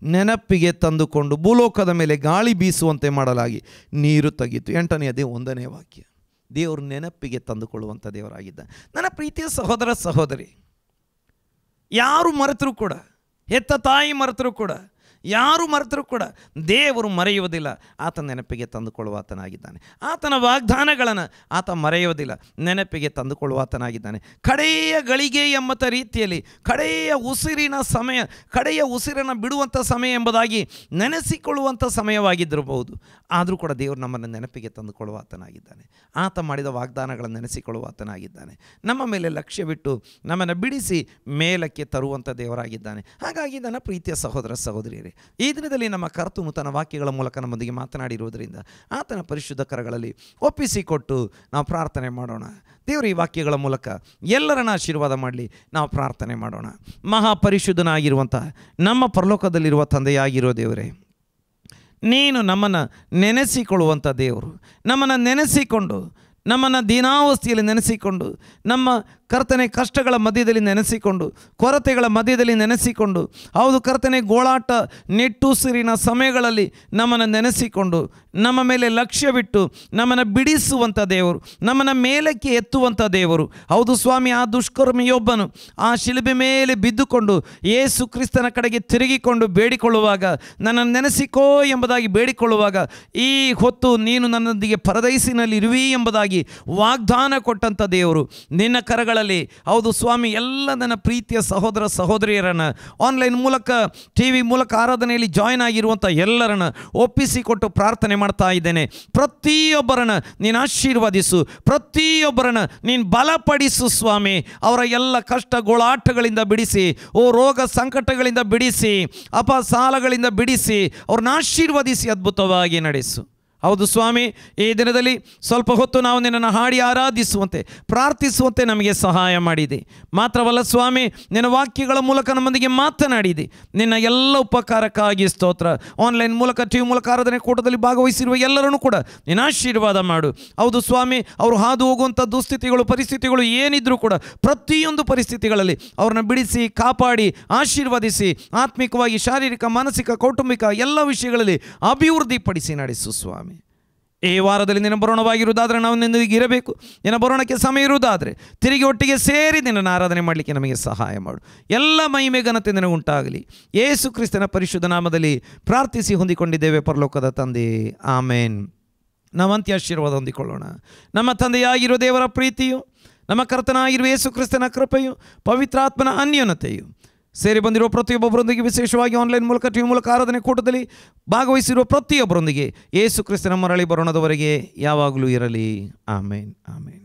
ನೆನಪಿಗೆ ತಂದುಕೊಂಡು ಭೂಲೋಕದ ಮೇಲೆ ಗಾಳಿ ಬೀಸುವಂತೆ ಮಾಡಲಾಗಿ ನೀರು ತೆಗೀತು. 8ನೇ ಅಧ್ಯಾಯ 1ನೇ ವಾಕ್ಯ. ದೇವರು ನೆನಪಿಗೆ ತಂದುಕೊಳ್ಳುವಂಥ ದೇವರಾಗಿದ್ದ. ನನ್ನ ಪ್ರೀತಿಯ ಸಹೋದರ ಸಹೋದರಿ, ಯಾರು ಮರೆತರೂ ಕೂಡ, ಹೆತ್ತ ತಾಯಿ ಮರೆತರೂ ಕೂಡ, ಯಾರು ಮರೆತರೂ ಕೂಡ ದೇವರು ಮರೆಯುವುದಿಲ್ಲ. ಆತ ನೆನಪಿಗೆ ತಂದುಕೊಳ್ಳುವ ಆತನಾಗಿದ್ದಾನೆ. ಆತನ ವಾಗ್ದಾನಗಳನ್ನು ಆತ ಮರೆಯುವುದಿಲ್ಲ, ನೆನಪಿಗೆ ತಂದುಕೊಳ್ಳುವ ಆತನಾಗಿದ್ದಾನೆ. ಕಡೆಯ ಗಳಿಗೆ ಎಂಬ ರೀತಿಯಲ್ಲಿ ಕಡೆಯ ಉಸಿರಿನ ಸಮಯ, ಕಡೆಯ ಉಸಿರನ್ನು ಬಿಡುವಂಥ ಸಮಯ ಎಂಬುದಾಗಿ ನೆನೆಸಿಕೊಳ್ಳುವಂಥ ಸಮಯವಾಗಿದ್ದಿರಬಹುದು. ಆದರೂ ಕೂಡ ದೇವರು ನಮ್ಮನ್ನು ನೆನಪಿಗೆ ತಂದುಕೊಳ್ಳುವ ಆತನಾಗಿದ್ದಾನೆ. ಆತ ಮಾಡಿದ ವಾಗ್ದಾನಗಳನ್ನು ನೆನೆಸಿಕೊಳ್ಳುವ ಆತನಾಗಿದ್ದಾನೆ. ನಮ್ಮ ಮೇಲೆ ಲಕ್ಷ್ಯವಿಟ್ಟು ನಮ್ಮನ್ನು ಬಿಡಿಸಿ ಮೇಲಕ್ಕೆ ತರುವಂಥ ದೇವರಾಗಿದ್ದಾನೆ. ಹಾಗಾಗಿ ನನ್ನ ಪ್ರೀತಿಯ ಸಹೋದರ ಸಹೋದರಿಯರೇ, ಈ ದಿನದಲ್ಲಿ ನಮ್ಮ ಕರ್ತನು ತನ್ನ ವಾಕ್ಯಗಳ ಮೂಲಕ ನಮ್ಮೊಂದಿಗೆ ಮಾತನಾಡಿರುವುದರಿಂದ ಆತನ ಪರಿಶುದ್ಧ ಕರಗಳಲ್ಲಿ ಒಪ್ಪಿಸಿಕೊಟ್ಟು ನಾವು ಪ್ರಾರ್ಥನೆ ಮಾಡೋಣ. ದೇವರು ಈ ವಾಕ್ಯಗಳ ಮೂಲಕ ಎಲ್ಲರನ್ನ ಆಶೀರ್ವಾದ ಮಾಡಲಿ. ನಾವು ಪ್ರಾರ್ಥನೆ ಮಾಡೋಣ. ಮಹಾಪರಿಶುದ್ಧನಾಗಿರುವಂಥ ನಮ್ಮ ಪರಲೋಕದಲ್ಲಿರುವ ತಂದೆಯಾಗಿರೋ ದೇವರೇ, ನೀನು ನಮ್ಮನ್ನು ನೆನೆಸಿಕೊಳ್ಳುವಂಥ ದೇವರು, ನಮ್ಮನ್ನು ನೆನೆಸಿಕೊಂಡು, ನಮ್ಮನ್ನು ದೀನಾವಸ್ಥೆಯಲ್ಲಿ ನೆನೆಸಿಕೊಂಡು, ನಮ್ಮ ಕರ್ತನೆ ಕಷ್ಟಗಳ ಮಧ್ಯದಲ್ಲಿ ನೆನೆಸಿಕೊಂಡು, ಕೊರತೆಗಳ ಮಧ್ಯದಲ್ಲಿ ನೆನೆಸಿಕೊಂಡು, ಹೌದು ಕರ್ತನೆ ಗೋಳಾಟ ನಿಟ್ಟುಸಿರಿನ ಸಮಯಗಳಲ್ಲಿ ನಮ್ಮನ್ನು ನೆನೆಸಿಕೊಂಡು, ನಮ್ಮ ಮೇಲೆ ಲಕ್ಷ್ಯವಿಟ್ಟು ನಮ್ಮನ್ನು ಬಿಡಿಸುವಂಥ ದೇವರು, ನಮ್ಮನ್ನು ಮೇಲಕ್ಕೆ ಎತ್ತುವಂಥ ದೇವರು. ಹೌದು ಸ್ವಾಮಿ, ಆ ದುಷ್ಕರ್ಮಿಯೊಬ್ಬನು ಆ ಶಿಲುಬೆ ಮೇಲೆ ಬಿದ್ದುಕೊಂಡು ಯೇಸು ಕ್ರಿಸ್ತನ ಕಡೆಗೆ ತಿರುಗಿಕೊಂಡು ಬೇಡಿಕೊಳ್ಳುವಾಗ, ನನ್ನನ್ನು ನೆನೆಸಿಕೋ ಎಂಬುದಾಗಿ ಬೇಡಿಕೊಳ್ಳುವಾಗ, ಈ ಹೊತ್ತು ನೀನು ನನ್ನೊಂದಿಗೆ ಪರದೈಸಿನಲ್ಲಿ ಇರುವಿ ಎಂಬುದಾಗಿ ವಾಗ್ದಾನ ಕೊಟ್ಟಂಥ ದೇವರು. ನಿನ್ನ ಕರಗಳಲ್ಲಿ ಹೌದು ಸ್ವಾಮಿ ಎಲ್ಲ ನನ್ನ ಪ್ರೀತಿಯ ಸಹೋದರ ಸಹೋದರಿಯರನ್ನು, ಆನ್ಲೈನ್ ಮೂಲಕ ಟಿ ವಿ ಮೂಲಕ ಆರಾಧನೆಯಲ್ಲಿ ಜಾಯ್ನ್ ಆಗಿರುವಂಥ ಎಲ್ಲರನ್ನು ಒಪ್ಪಿಸಿಕೊಟ್ಟು ಪ್ರಾರ್ಥನೆ ಮಾಡ್ತಾ ಇದ್ದೇನೆ. ಪ್ರತಿಯೊಬ್ಬರನ್ನು ನೀನು ಆಶೀರ್ವದಿಸು, ಪ್ರತಿಯೊಬ್ಬರನ್ನು ನೀನು ಬಲಪಡಿಸು ಸ್ವಾಮಿ. ಅವರ ಎಲ್ಲ ಕಷ್ಟ ಗೋಳಾಟಗಳಿಂದ ಬಿಡಿಸಿ, ರೋಗ ಸಂಕಟಗಳಿಂದ ಬಿಡಿಸಿ, ಸಾಲಗಳಿಂದ ಬಿಡಿಸಿ, ಅವ್ರನ್ನ ಆಶೀರ್ವದಿಸಿ ಅದ್ಭುತವಾಗಿ ನಡೆಸು. ಹೌದು ಸ್ವಾಮಿ, ಈ ದಿನದಲ್ಲಿ ಸ್ವಲ್ಪ ಹೊತ್ತು ನಾವು ನಿನ್ನನ್ನು ಹಾಡಿ ಆರಾಧಿಸುವಂತೆ ಪ್ರಾರ್ಥಿಸುವಂತೆ ನಮಗೆ ಸಹಾಯ ಮಾಡಿದೆ. ಮಾತ್ರವಲ್ಲ ಸ್ವಾಮಿ, ನಿನ್ನ ವಾಕ್ಯಗಳ ಮೂಲಕ ನಮ್ಮೊಂದಿಗೆ ಮಾತನಾಡಿದೆ. ನಿನ್ನ ಎಲ್ಲ ಉಪಕಾರಕ್ಕಾಗಿ ಸ್ತೋತ್ರ. ಆನ್ಲೈನ್ ಮೂಲಕ ಟಿ ವಿ ಮೂಲಕ ಆರಾಧನೆ ಕೂಟದಲ್ಲಿ ಭಾಗವಹಿಸಿರುವ ಎಲ್ಲರನ್ನೂ ಕೂಡ ನಿನ್ನ ಆಶೀರ್ವಾದ ಮಾಡು. ಹೌದು ಸ್ವಾಮಿ, ಅವರು ಹಾದು ಹೋಗುವಂಥ ದುಸ್ಥಿತಿಗಳು ಪರಿಸ್ಥಿತಿಗಳು ಏನಿದ್ರೂ ಕೂಡ ಪ್ರತಿಯೊಂದು ಪರಿಸ್ಥಿತಿಗಳಲ್ಲಿ ಅವ್ರನ್ನ ಬಿಡಿಸಿ ಕಾಪಾಡಿ ಆಶೀರ್ವದಿಸಿ, ಆತ್ಮಿಕವಾಗಿ ಶಾರೀರಿಕ ಮಾನಸಿಕ ಕೌಟುಂಬಿಕ ಎಲ್ಲ ವಿಷಯಗಳಲ್ಲಿ ಅಭಿವೃದ್ಧಿಪಡಿಸಿ ನಡೆಸು ಸ್ವಾಮಿ. ಈ ವಾರದಲ್ಲಿ ನಿನ್ನ ಬರೋಣವಾಗಿರುವುದಾದರೆ ನಾವು ನಿನ್ನೊಂದಿಗೆ ಇರಬೇಕು. ನಿನ್ನ ಬರೋಣಕ್ಕೆ ಸಮಯ ಇರುವುದಾದರೆ ತಿರುಗಿ ಒಟ್ಟಿಗೆ ಸೇರಿ ನಿನ್ನನ್ನು ಆರಾಧನೆ ಮಾಡಲಿಕ್ಕೆ ನಮಗೆ ಸಹಾಯ ಮಾಡು. ಎಲ್ಲ ಮಹಿಮೆ ಘನತೆ ನಿನಗೆ ಉಂಟಾಗಲಿ. ಯೇಸು ಕ್ರಿಸ್ತನ ಪರಿಶುದ್ಧ ನಾಮದಲ್ಲಿ ಪ್ರಾರ್ಥಿಸಿ ಹೊಂದಿಕೊಂಡಿದ್ದೇವೆ ಪರಲೋಕದ ತಂದೆ, ಆಮೇನ್. ನಾವು ಅಂತ್ಯ ಆಶೀರ್ವಾದ ಹೊಂದಿಕೊಳ್ಳೋಣ. ನಮ್ಮ ತಂದೆಯಾಗಿರುವ ದೇವರ ಪ್ರೀತಿಯು, ನಮ್ಮ ಕರ್ತನಾಗಿರುವ ಯೇಸು ಕ್ರಿಸ್ತನ ಕೃಪೆಯು, ಪವಿತ್ರಾತ್ಮನ ಅನ್ಯೋನ್ಯತೆಯು ಸೇರಿ ಬಂದಿರುವ ಪ್ರತಿಯೊಬ್ಬೊಬ್ಬರೊಂದಿಗೆ, ವಿಶೇಷವಾಗಿ ಆನ್ಲೈನ್ ಮೂಲಕ ಟಿ ವಿ ಮೂಲಕ ಆರಾಧನೆ ಕೂಟದಲ್ಲಿ ಭಾಗವಹಿಸಿರುವ ಪ್ರತಿಯೊಬ್ಬರೊಂದಿಗೆ ಯೇಸು ಕ್ರಿಸ್ತನ ಮರಳಿ ಬರೋಣದವರೆಗೆ ಯಾವಾಗಲೂ ಇರಲಿ. ಆಮೇನ್, ಆಮೇನ್.